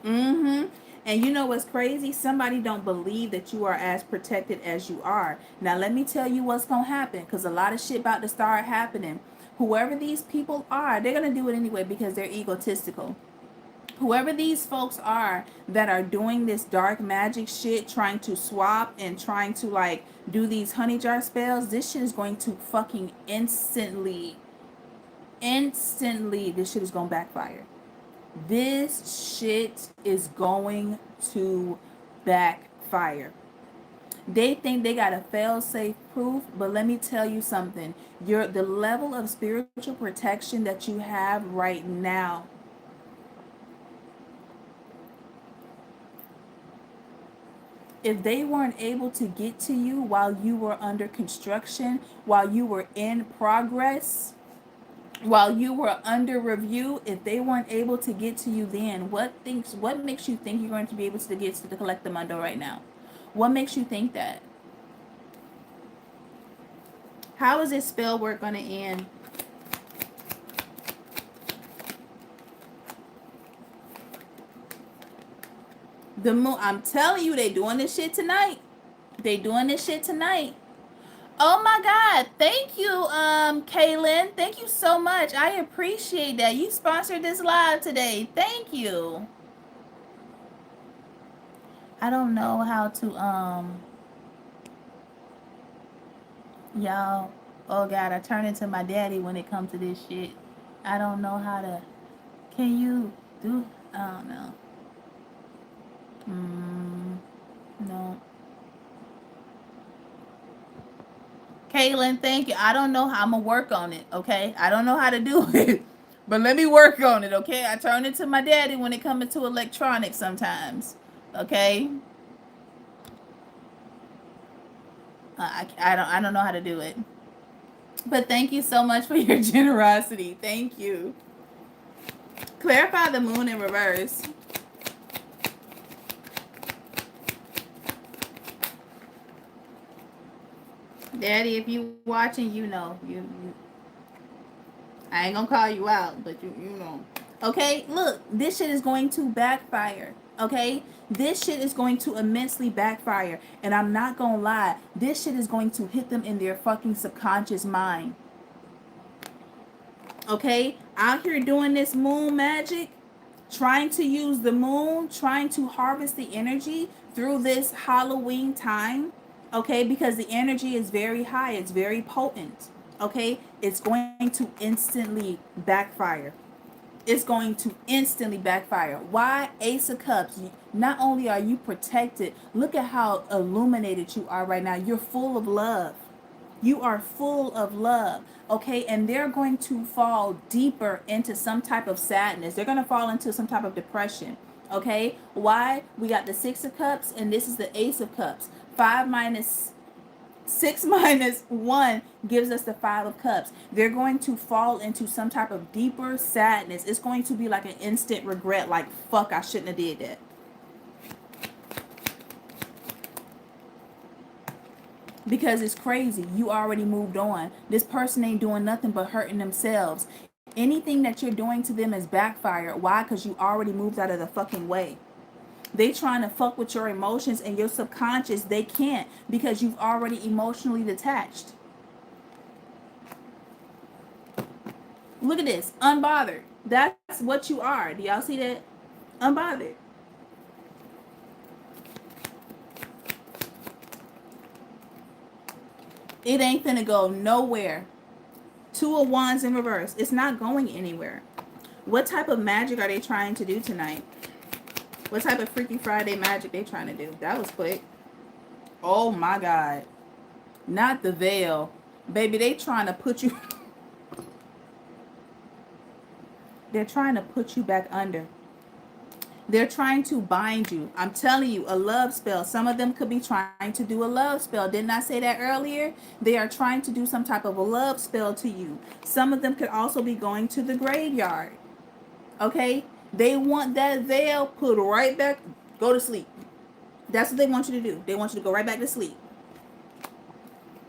And you know what's crazy? Somebody don't believe that you are as protected as you are. Now let me tell you what's gonna happen, because a lot of shit about to start happening. Whoever these people are, they're gonna do it anyway because they're egotistical. Whoever these folks are that are doing this dark magic shit, trying to swap and trying to like do these honey jar spells, this shit is going to fucking instantly, this shit is gonna backfire. This shit is going to backfire. They think they got a fail-safe proof, but let me tell you something. The level of spiritual protection that you have right now, if they weren't able to get to you while you were under construction, while you were in progress, while you were under review, if they weren't able to get to you then, what makes you think you're going to be able to get to the collectamundo right now? What makes you think that? How is this spell work going to end? The moon, I'm telling you, they doing this shit tonight. They doing this shit tonight. Oh my God. Thank you, Kaylin. Thank you so much. I appreciate that. You sponsored this live today. Thank you. I don't know how to, y'all. Oh God, I turn into my daddy when it comes to this shit. I don't know how to, can you do, I don't know. No. Caitlin, thank you. I don't know how I'm gonna work on it, okay? I don't know how to do it. But let me work on it, okay? I turn into my daddy when it comes to electronics sometimes. Okay? I don't know how to do it. But thank you so much for your generosity. Thank you. Clarify the moon in reverse. Daddy, if you watching, you know. You I ain't gonna call you out, but you know. Okay, look, this shit is going to backfire. Okay, this shit is going to immensely backfire, and I'm not gonna lie, this shit is going to hit them in their fucking subconscious mind. Okay, out here doing this moon magic, trying to use the moon, trying to harvest the energy through this Halloween time. Okay, because the energy is very high, it's very potent. Okay, it's going to instantly backfire. It's going to instantly backfire. Why? Ace of Cups. Not only are you protected, look at how illuminated you are right now. You're full of love. You are full of love. Okay, and they're going to fall deeper into some type of sadness. They're going to fall into some type of depression. Okay, why? We got the Six of Cups, and this is the Ace of Cups. 6 minus 1 gives us the Five of Cups. They're going to fall into some type of deeper sadness. It's going to be like an instant regret, like, fuck, I shouldn't have did that. Because it's crazy. You already moved on. This person ain't doing nothing but hurting themselves. Anything that you're doing to them is backfire. Why? Because you already moved out of the fucking way. They trying to fuck with your emotions and your subconscious. They can't because you've already emotionally detached. Look at this. Unbothered. That's what you are. Do y'all see that? Unbothered. It ain't finna go nowhere. Two of Wands in reverse. It's not going anywhere. What type of magic are they trying to do tonight? What type of Freaky Friday magic they trying to do? That was quick. Oh my God. Not the veil. Baby, they trying to put you... They're trying to put you back under. They're trying to bind you. I'm telling you, a love spell. Some of them could be trying to do a love spell. Didn't I say that earlier? They are trying to do some type of a love spell to you. Some of them could also be going to the graveyard. Okay? They want that veil put right back. Go to sleep. That's what they want you to do. They want you to go right back to sleep.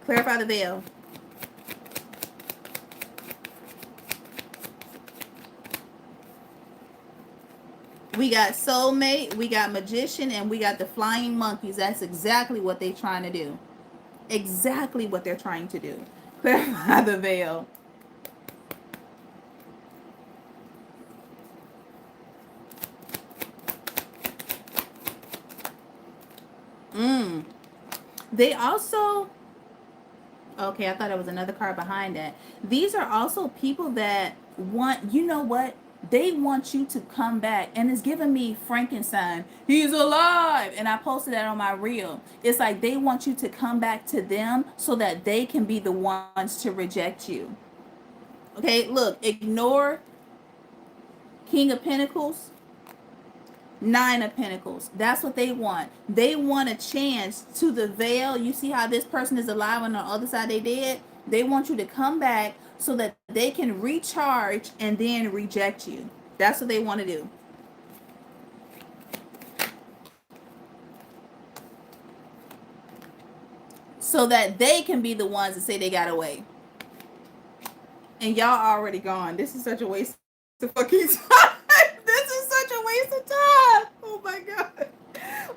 Clarify the veil. We got soulmate, we got magician, and we got the flying monkeys. That's exactly what they're trying to do. Exactly what they're trying to do. Clarify the veil. They also... Okay, I thought it was another card behind that. These are also people that want... You know what? They want you to come back, and it's giving me Frankenstein. He's alive, and I posted that on my reel. It's like they want you to come back to them so that they can be the ones to reject you. Okay, look, ignore King of Pentacles, Nine of Pentacles. That's what they want. They want a chance to the veil. You see how this person is alive and on the other side they dead? They want you to come back so that they can recharge and then reject you. That's what they want to do. So that they can be the ones that say they got away. And y'all already gone. This is such a waste of fucking time. This is such a waste of time. Oh my God.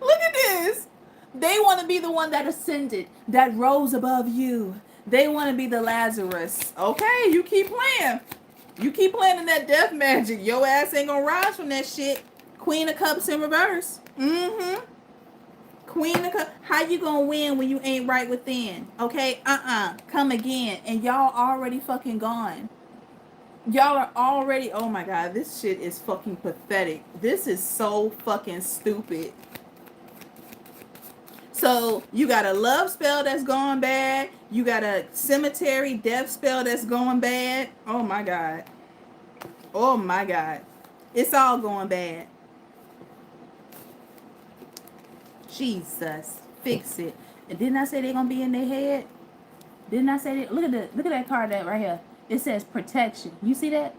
Look at this. They want to be the one that ascended, that rose above you. They want to be the Lazarus. Okay, you keep playing. You keep playing in that death magic. Your ass ain't gonna rise from that shit. Queen of Cups in reverse. Queen of Cups. How you gonna win when you ain't right within? Okay, come again. And y'all already fucking gone. Y'all are already... Oh my God, this shit is fucking pathetic. This is so fucking stupid. So you got a love spell that's gone bad. You got a cemetery death spell that's going bad. Oh my God. Oh my God. It's all going bad. Jesus. Fix it. And didn't I say they're gonna be in their head? Didn't I say that? Look at that card that right here. It says protection. You see that?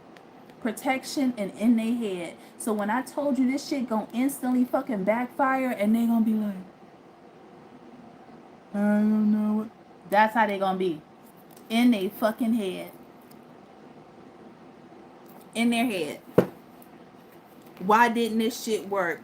Protection and in their head. So when I told you this shit gonna instantly fucking backfire and they gonna be like, I don't know what. That's how they gonna be. In their fucking head. In their head. Why didn't this shit work?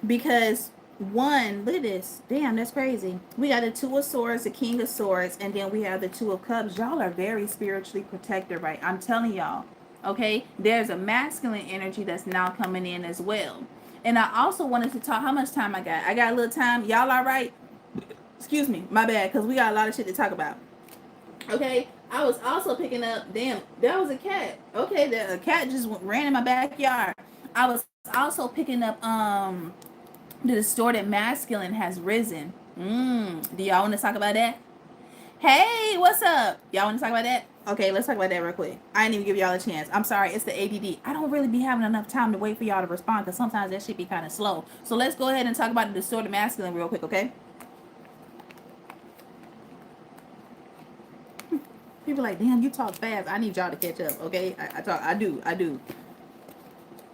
Because one, look at this. Damn, that's crazy. We got the Two of Swords, the King of Swords, and then we have the Two of Cups. Y'all are very spiritually protected, right? I'm telling y'all. Okay? There's a masculine energy that's now coming in as well. And I also wanted to talk... How much time I got? I got a little time. Y'all all right? Excuse me. My bad. Because we got a lot of shit to talk about. Okay? I was also picking up... Damn, that was a cat. Okay, the cat just ran in my backyard. I was also picking up... The distorted masculine has risen. Do y'all want to talk about that? Hey, what's up? Y'all want to talk about that? Okay, let's talk about that real quick. I didn't even give y'all a chance. I'm sorry, it's the ADD. I don't really be having enough time to wait for y'all to respond because sometimes that shit be kind of slow. So let's go ahead and talk about the distorted masculine real quick, okay? People like, damn, you talk fast. I need y'all to catch up, okay? I do.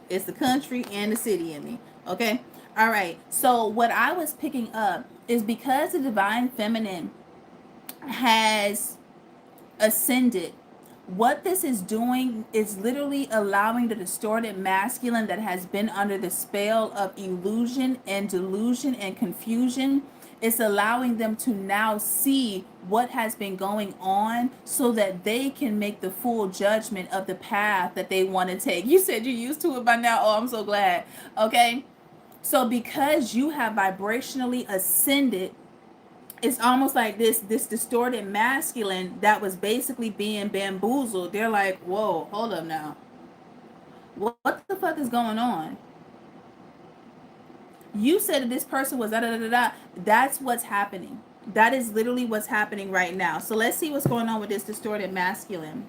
It's the country and the city in me, okay? All right. So what I was picking up is because the divine feminine has ascended, what this is doing is literally allowing the distorted masculine that has been under the spell of illusion and delusion and confusion, it's allowing them to now see what has been going on so that they can make the full judgment of the path that they want to take. You said you're used to it by now. Oh, I'm so glad. Okay. So because you have vibrationally ascended, it's almost like this distorted masculine that was basically being bamboozled. They're like, whoa, hold up now. What the fuck is going on? You said that this person was da da da da da. That's what's happening. That is literally what's happening right now. So let's see what's going on with this distorted masculine.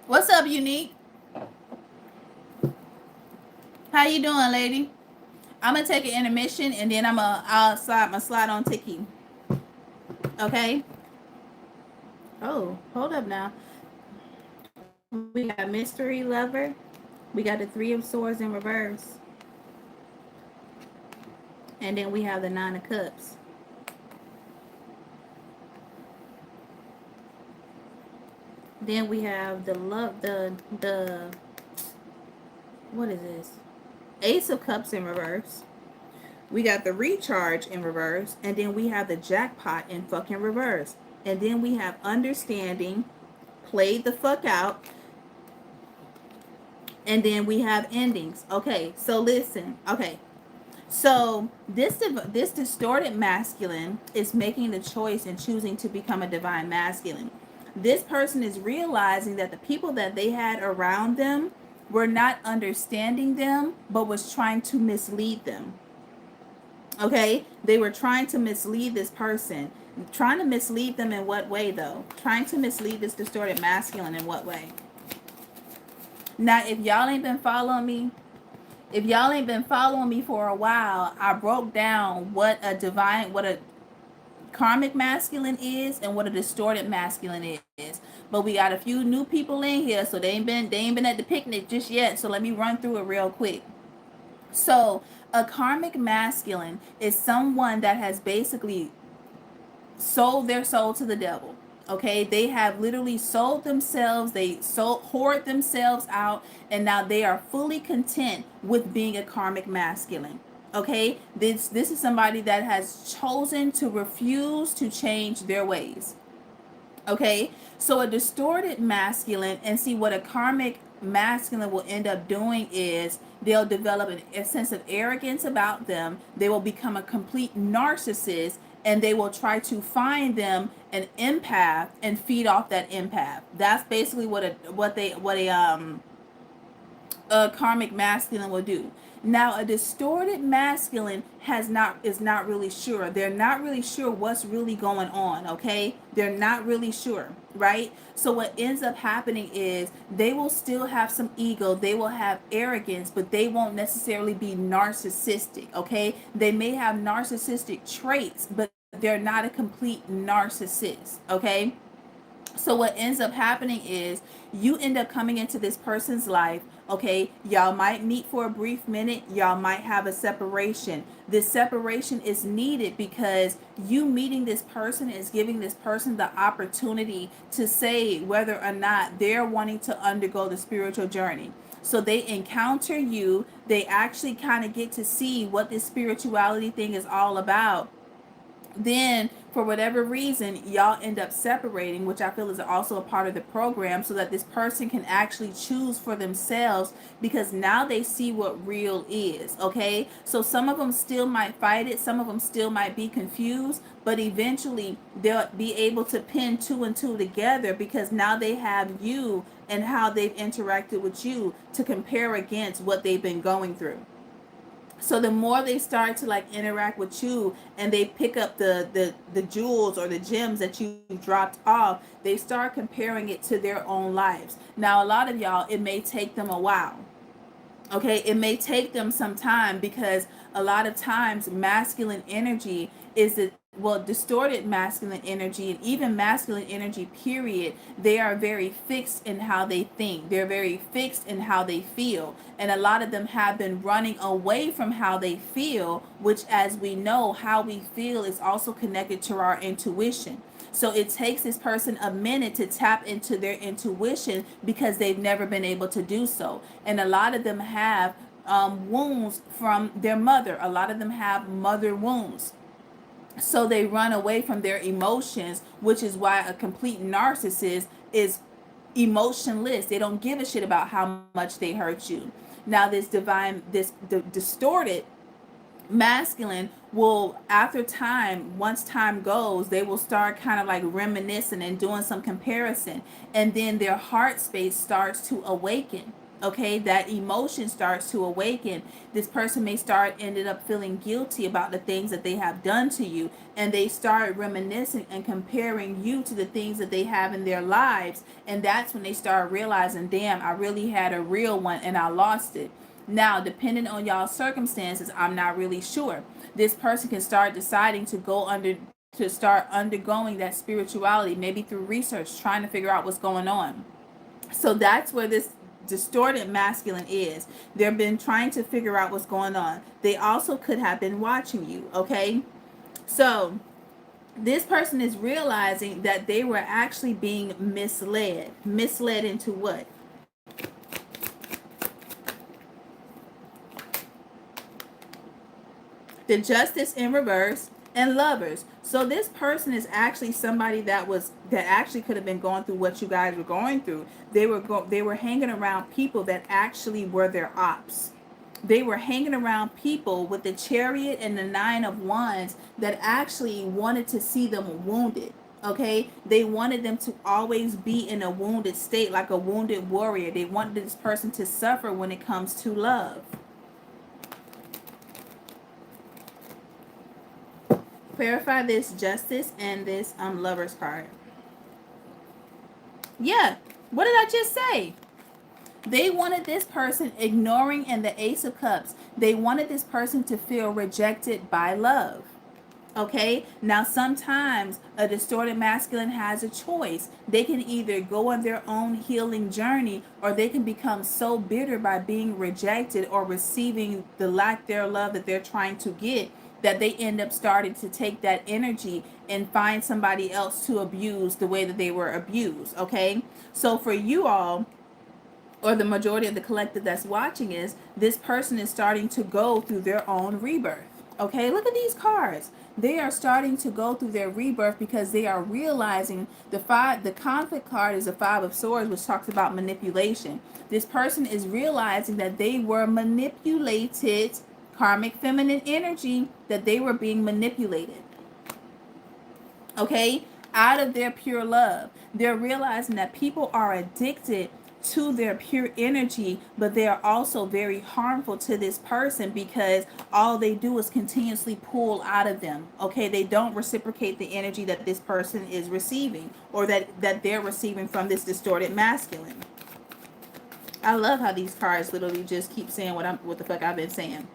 What's up, Unique? How you doing, lady? I'm gonna take an intermission and then I'll slide on Tiki. Okay. Oh, hold up now. We got mystery lover. We got the three of swords in reverse, and then we have the nine of cups. Then we have the love, the what is this? Ace of cups in reverse. We got the recharge in reverse, and then we have the jackpot in fucking reverse. And then we have understanding, played the fuck out, and then we have endings. Okay, so listen. Okay, so this distorted masculine is making the choice and choosing to become a divine masculine. This person is realizing that the people that they had around them were not understanding them, but was trying to mislead them. Okay, they were trying to mislead this person. Trying to mislead them in what way, though? Trying to mislead this distorted masculine in what way? Now, if y'all ain't been following me, for a while, I broke down what a karmic masculine is and what a distorted masculine is. But we got a few new people in here, so they ain't been at the picnic just yet. So let me run through it real quick. So a karmic masculine is someone that has basically sold their soul to the devil. Okay, they have literally sold themselves, hoard themselves out, and now they are fully content with being a karmic masculine. Okay, this is somebody that has chosen to refuse to change their ways. Okay, so a distorted masculine, and see what a karmic masculine will end up doing is they'll develop a sense of arrogance about them. They will become a complete narcissist, and they will try to find them an empath and feed off that empath. That's basically a karmic masculine will do. Now, a distorted masculine is not really sure. They're not really sure what's really going on, okay? They're not really sure, right? So what ends up happening is they will still have some ego, they will have arrogance, but they won't necessarily be narcissistic, okay? They may have narcissistic traits, but they're not a complete narcissist, okay? So what ends up happening is you end up coming into this person's life. Okay, y'all might meet for a brief minute, y'all might have a separation. This separation is needed because you meeting this person is giving this person the opportunity to say whether or not they're wanting to undergo the spiritual journey. So they encounter you, they actually kind of get to see what this spirituality thing is all about. Then for whatever reason y'all end up separating, which I feel is also a part of the program, so that this person can actually choose for themselves, because now they see what real is. Okay, so some of them still might fight it, some of them still might be confused, but eventually they'll be able to pin two and two together, because now they have you and how they've interacted with you to compare against what they've been going through. So the more they start to like interact with you, and they pick up the jewels or the gems that you dropped off, they start comparing it to their own lives. Now a lot of y'all, it may take them a while. Okay, it may take them some time, because a lot of times masculine energy is the, well, distorted masculine energy, and even masculine energy period, they are very fixed in how they think, they're very fixed in how they feel, and a lot of them have been running away from how they feel, which, as we know, how we feel is also connected to our intuition. So it takes this person a minute to tap into their intuition, because they've never been able to do so. And a lot of them have wounds from their mother. A lot of them have mother wounds. So they run away from their emotions, which is why a complete narcissist is emotionless. They don't give a shit about how much they hurt you. Now this distorted masculine will, after time, once time goes, they will start kind of like reminiscing and doing some comparison, and then their heart space starts to awaken. Okay, that emotion starts to awaken. This person may start ended up feeling guilty about the things that they have done to you, and they start reminiscing and comparing you to the things that they have in their lives, and that's when they start realizing, damn, I really had a real one and I lost it. Now, depending on y'all's circumstances, I'm not really sure. This person can start deciding to start undergoing that spirituality, maybe through research, trying to figure out what's going on. So that's where this distorted masculine is. They've been trying to figure out what's going on. They also could have been watching you, okay? So this person is realizing that they were actually being misled. Misled into what? The Justice in reverse, and Lovers. So this person is actually somebody that actually could have been going through what you guys were going through. They were hanging around people that actually were their ops. They were hanging around people with the Chariot and the Nine of Wands that actually wanted to see them wounded. Okay, they wanted them to always be in a wounded state, like a wounded warrior. They wanted this person to suffer when it comes to love. Clarify this Justice and this Lovers card. Yeah, what did I just say? They wanted this person ignoring, and the Ace of Cups. They wanted this person to feel rejected by love. Okay, now sometimes a distorted masculine has a choice. They can either go on their own healing journey, or they can become so bitter by being rejected or receiving the lack thereof that they're trying to get, that they end up starting to take that energy and find somebody else to abuse the way that they were abused. Okay, so for you all, or the majority of the collective that's watching, is this person is starting to go through their own rebirth. Okay, look at these cards. They are starting to go through their rebirth because they are realizing the conflict card is a Five of Swords, which talks about manipulation. This person is realizing that they were manipulated, karmic feminine energy, that they were being manipulated. Okay, out of their pure love. They're realizing that people are addicted to their pure energy, but they are also very harmful to this person because all they do is continuously pull out of them. Okay, they don't reciprocate the energy that this person is receiving, or that they're receiving from this distorted masculine. I love how these cards literally just keep saying what the fuck I've been saying.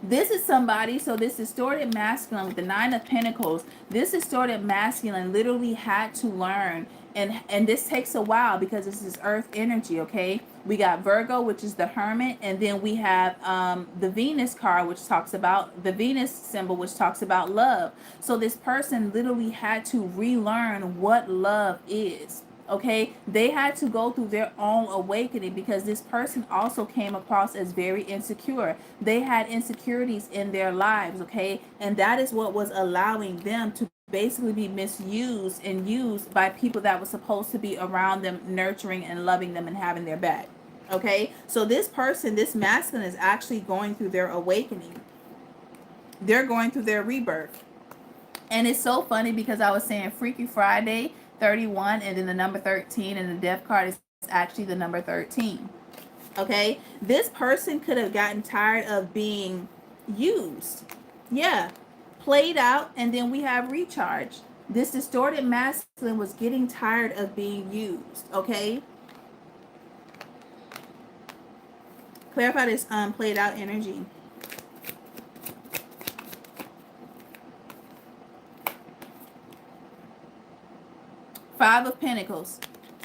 This is somebody, so this distorted masculine with the Nine of Pentacles, this distorted masculine literally had to learn, and this takes a while because this is earth energy. Okay, we got Virgo, which is the Hermit, and then we have the Venus card, which talks about the Venus symbol, which talks about love. So this person literally had to relearn what love is. Okay, they had to go through their own awakening because this person also came across as very insecure. They had insecurities in their lives. Okay, and that is what was allowing them to basically be misused and used by people that were supposed to be around them, nurturing and loving them and having their back. Okay, so this person, this masculine, is actually going through their awakening. They're going through their rebirth. And it's so funny because I was saying Freaky Friday 31, and then the number 13, and the death card is actually the number 13. Okay, this person could have gotten tired of being used. Yeah, played out, and then we have recharge. This distorted masculine was getting tired of being used. Okay, clarify this played out energy. Five of Pentacles.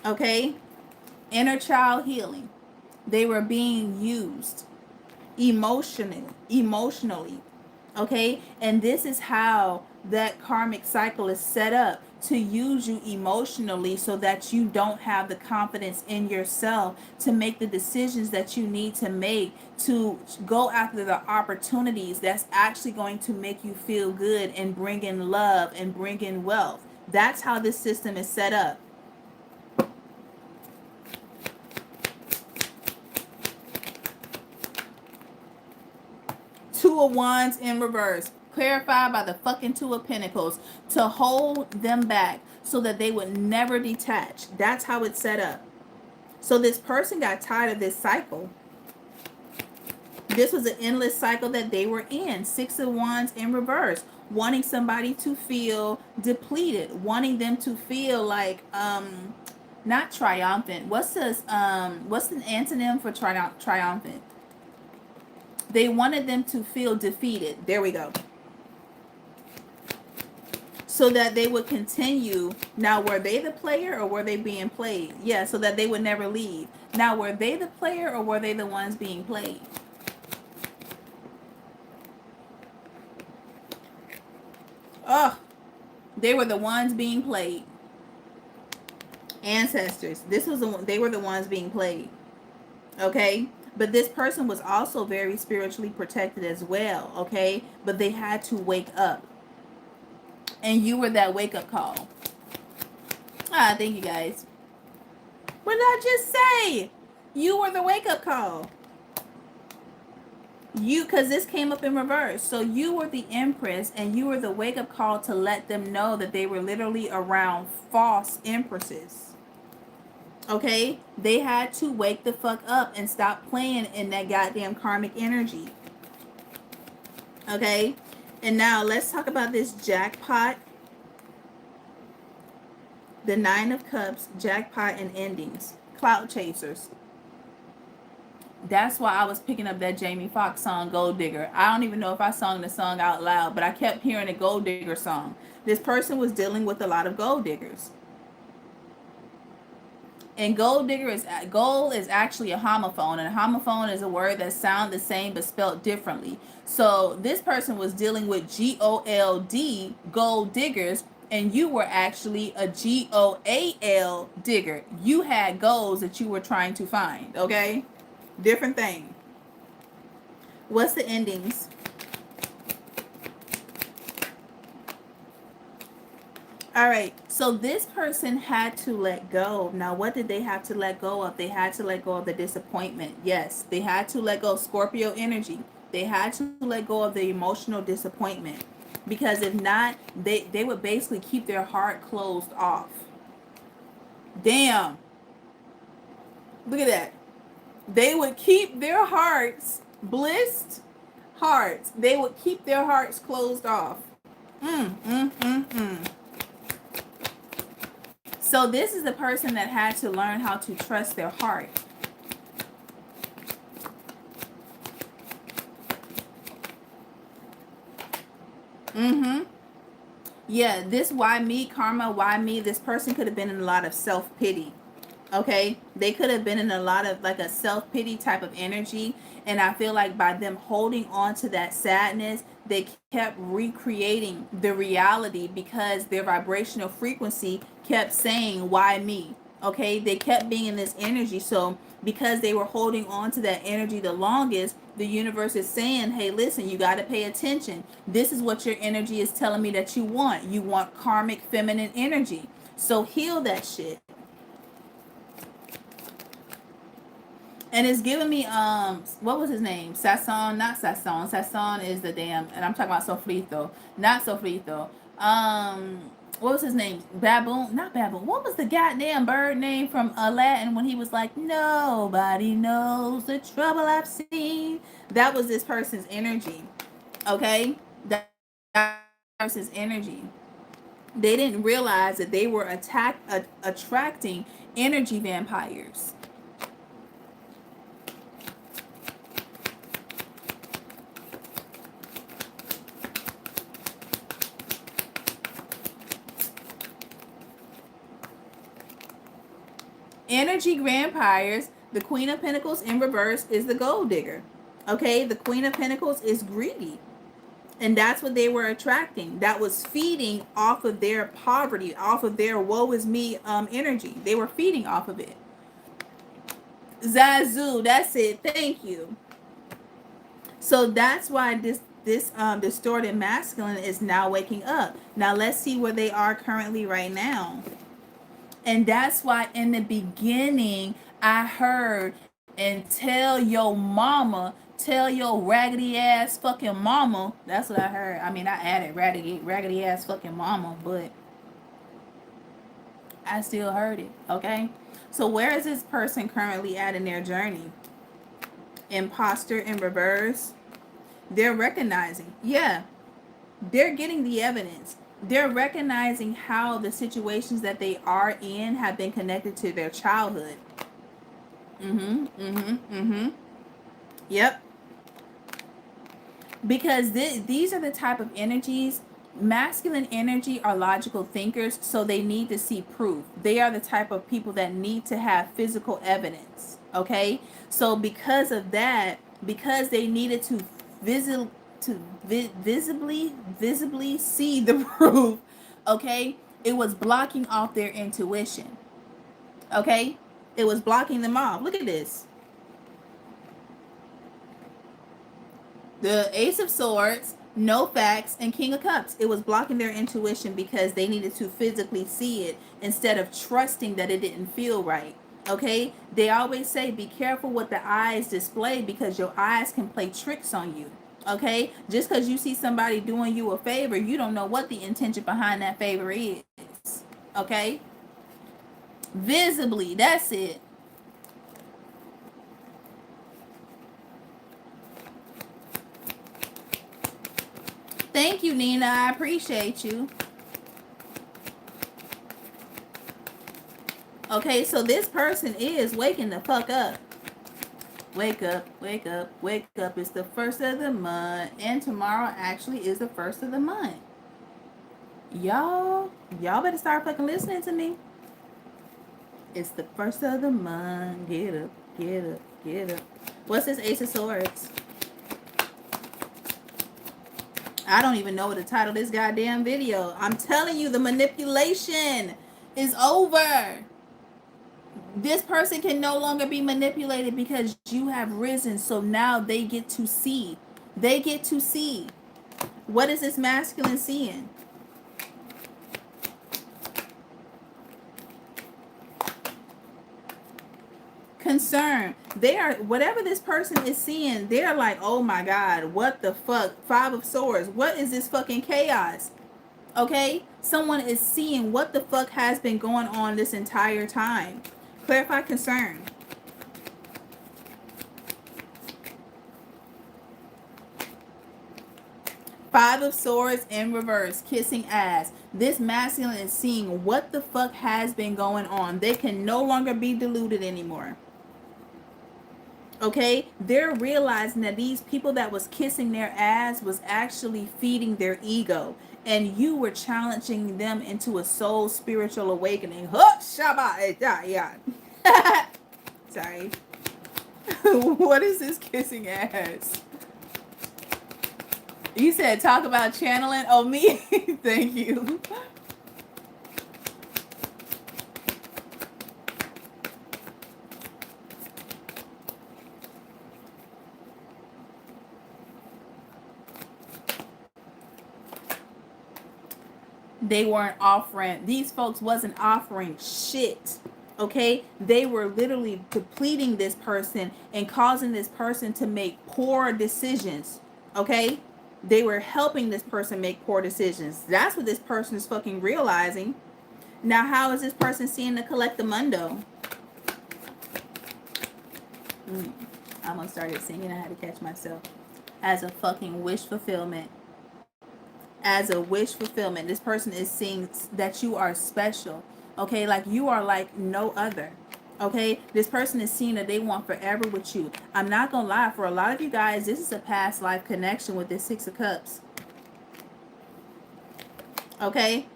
Okay, inner child healing. They were being used emotionally. Okay, and this is how that karmic cycle is set up, to use you emotionally so that you don't have the confidence in yourself to make the decisions that you need to make, to go after the opportunities that's actually going to make you feel good and bring in love and bring in wealth. That's how this system is set up. Two of Wands in reverse. Clarified by the fucking Two of Pentacles. To hold them back so that they would never detach. That's how it's set up. So this person got tired of this cycle. This was an endless cycle that they were in. Six of Wands in reverse. Wanting somebody to feel depleted. Wanting them to feel like, not triumphant. What's this? What's the antonym for triumphant? They wanted them to feel defeated. There we go. So that they would continue. Now, were they the player or were they being played? Yeah, so that they would never leave. Now, were they the player or were they the ones being played? Oh, they were the ones being played. Ancestors. They were the ones being played. Okay? But this person was also very spiritually protected as well, okay? But they had to wake up. And you were that wake-up call. Thank you guys. What did I just say? You were the wake-up call. Because this came up in reverse. So you were the Empress, and you were the wake-up call to let them know that they were literally around false empresses. Okay? They had to wake the fuck up and stop playing in that goddamn karmic energy. Okay? And now let's talk about this jackpot. The Nine of Cups, jackpot, and endings. Clout chasers. That's why I was picking up that Jamie Foxx song, Gold Digger. I don't even know if I sung the song out loud, but I kept hearing a Gold Digger song. This person was dealing with a lot of gold diggers. And gold is actually a homophone, and a homophone is a word that sounds the same but spelled differently. So this person was dealing with GOLD, gold diggers, and you were actually a GOAL digger. You had goals that you were trying to find, okay? Different thing. What's the endings? All right, so this person had to let go. Now, what did they have to let go of? They had to let go of the disappointment. Yes, they had to let go of Scorpio energy. They had to let go of the emotional disappointment. Because if not, they would basically keep their heart closed off. Damn. Look at that. They would keep their hearts, blissed hearts. They would keep their hearts closed off. So this is the person that had to learn how to trust their heart. Yeah, this why me, karma, why me, this person could have been in a lot of self-pity. Okay? They could have been in a lot of like a self-pity type of energy. And I feel like by them holding on to that sadness, they kept recreating the reality because their vibrational frequency kept saying, why me? Okay? They kept being in this energy. So because they were holding on to that energy the longest, the universe is saying, hey, listen, you got to pay attention. This is what your energy is telling me that you want. You want karmic feminine energy. So heal that shit. And it's giving me, what was his name? Sasson, not Sasson. Sasson is the damn, and I'm talking about Sofrito. Not Sofrito. What was his name? Baboon? Not Baboon. What was the goddamn bird name from Aladdin when he was like, nobody knows the trouble I've seen? That was this person's energy. Okay? That person's energy. They didn't realize that they were attracting energy vampires. Energy vampires, the Queen of Pentacles in reverse is the gold digger. Okay, the Queen of Pentacles is greedy. And that's what they were attracting. That was feeding off of their poverty, off of their woe is me energy. They were feeding off of it. Zazu, that's it. Thank you. So that's why this distorted masculine is now waking up. Now let's see where they are currently right now. And that's why in the beginning I heard, and tell your mama Tell your raggedy ass fucking mama. That's what I heard. I mean, I added raggedy ass fucking mama, but I still heard it. Okay. So where is this person currently at in their journey? Imposter in reverse. They're recognizing. Yeah. They're getting the evidence. They're recognizing how the situations that they are in have been connected to their childhood. Yep. Because these are the type of energies. Masculine energy are logical thinkers, so they need to see proof. They are the type of people that need to have physical evidence. Okay, so because of that, because they needed to visi- visibly see the proof, okay, it was blocking off their intuition. Okay, it was blocking them off. Look at this. The Ace of Swords, no facts, and King of Cups. It was blocking their intuition because they needed to physically see it instead of trusting that it didn't feel right. Okay? They always say be careful what the eyes display because your eyes can play tricks on you. Okay? Just because you see somebody doing you a favor, you don't know what the intention behind that favor is. Okay? Visibly, that's it. Thank you, Nina. I appreciate you. Okay, so this person is waking the fuck up. Wake up, wake up, wake up. It's the first of the month. And tomorrow actually is the first of the month. Y'all better start fucking listening to me. It's the first of the month. Get up, get up, get up. What's this Ace of Swords? I don't even know what to title this goddamn video. I'm telling you, the manipulation is over. This person can no longer be manipulated because you have risen. So now they get to see. They get to see. What is this masculine seeing? Concern. They are, whatever this person is seeing, they're like, oh my God, what the fuck? Five of Swords. What is this fucking chaos? Okay? Someone is seeing what the fuck has been going on this entire time. Clarify concern. Five of Swords in reverse, kissing ass. This masculine is seeing what the fuck has been going on. They can no longer be deluded anymore. Okay? They're realizing that these people that was kissing their ass was actually feeding their ego. And you were challenging them into a soul spiritual awakening. Huh, Shabbat. Yeah. Sorry. What is this kissing ass? You said talk about channeling. Oh, me? Thank you. They weren't offering, these folks wasn't offering shit. Okay, they were literally depleting this person and causing this person to make poor decisions. Okay, they were helping this person make poor decisions. That's what this person is fucking realizing. Now how is this person seeing the collectamundo? I almost started singing. I had to catch myself. As a fucking wish fulfillment. As a wish fulfillment. This person is seeing that you are special. Okay, like you are like no other. Okay, this person is seeing that they want forever with you. I'm not gonna lie, for a lot of you guys, this is a past life connection with this Six of Cups. Okay,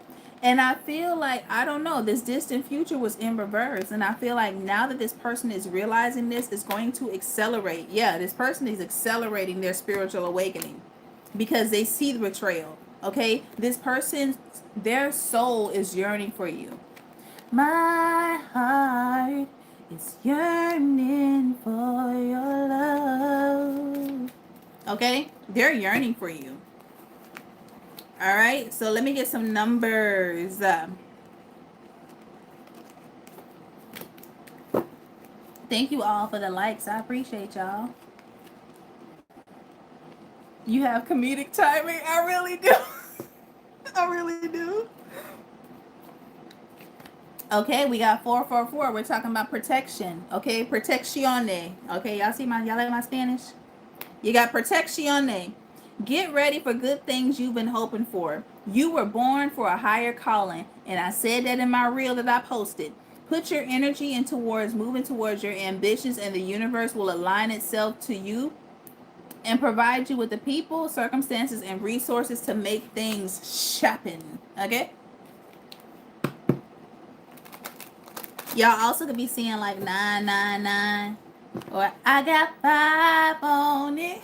and I feel like, I don't know, this distant future was in reverse, and I feel like now that this person is realizing this, it's going to accelerate. Yeah, this person is accelerating their spiritual awakening because they see the betrayal. Okay, this person, their soul is yearning for you. My heart is yearning for your love. Okay, they're yearning for you. All right, so let me get some numbers. Thank you all for the likes. I appreciate y'all. You have comedic timing. I really do. I really do. Okay, we got 444. We're talking about protection. Okay, proteccione. Okay, y'all like my Spanish? You got proteccione. Get ready for good things you've been hoping for. You were born for a higher calling, and I said that in my reel that I posted. Put your energy in towards moving towards your ambitions, and the universe will align itself to you and provide you with the people, circumstances, and resources to make things happen. Okay? Y'all also could be seeing like 999 or I got 5 on it.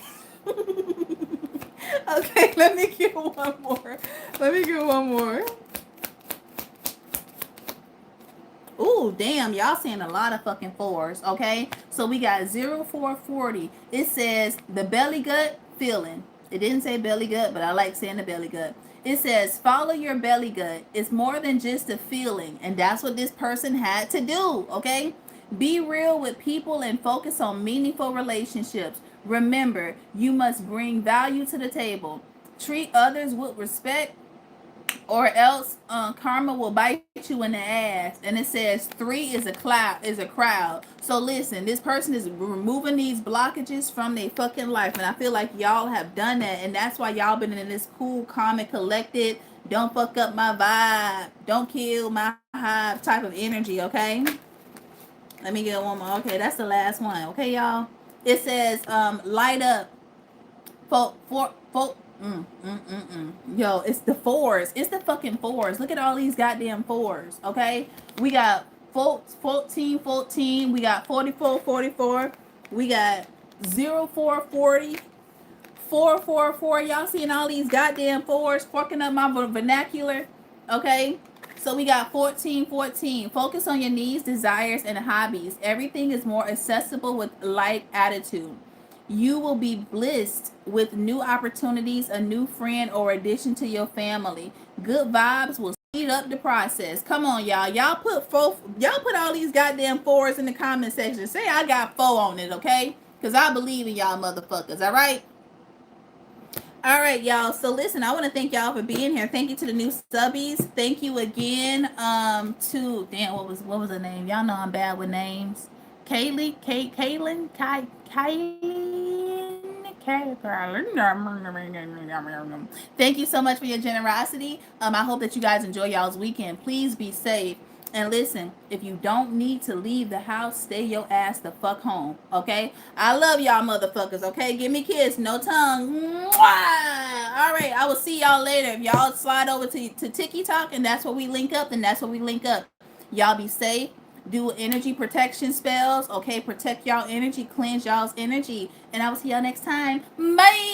Okay, let me get one more. Ooh, damn, y'all seeing a lot of fucking fours, okay? So we got 0440. It says the belly gut feeling. It didn't say belly gut, but I like saying the belly gut. It says follow your belly gut. It's more than just a feeling, and that's what this person had to do, okay? Be real with people and focus on meaningful relationships. Remember, you must bring value to the table. Treat others with respect or else karma will bite you in the ass. And it says 3 is a crowd. So listen, this person is removing these blockages from their fucking life, and I feel like y'all have done that, and that's why y'all been in this cool, calm, and collected, don't fuck up my vibe, don't kill my hive type of energy. Okay, let me get one more. Okay, that's the last one. Okay, y'all, it says light up for yo, it's the fours. It's the fucking fours. Look at all these goddamn fours. Okay, we got 14, 14. We got 44, 44. We got 0440, 444. Y'all seeing all these goddamn fours fucking up my vernacular? Okay, so we got 14, 14. Focus on your needs, desires, and hobbies. Everything is more accessible with light attitude. You will be blessed with new opportunities, a new friend, or addition to your family. Good vibes will speed up the process. Come on, y'all. Y'all put all these goddamn fours in the comment section. Say I got 4 on it, okay? Because I believe in y'all motherfuckers, all right? All right, y'all. So listen, I want to thank y'all for being here. Thank you to the new subbies. Thank you again to damn, what was her name? Y'all know I'm bad with names. Kaylee, Kaylin, Thank you so much for your generosity. I hope that you guys enjoy y'all's weekend. Please be safe. And listen, if you don't need to leave the house, stay your ass the fuck home. Okay? I love y'all motherfuckers. Okay? Give me a kiss. No tongue. Mwah! All right. I will see y'all later. If y'all slide over to TikTok and that's where we link up, then that's where we link up. Y'all be safe. Do energy protection spells. Okay? Protect y'all energy. Cleanse y'all's energy. And I will see y'all next time. Bye.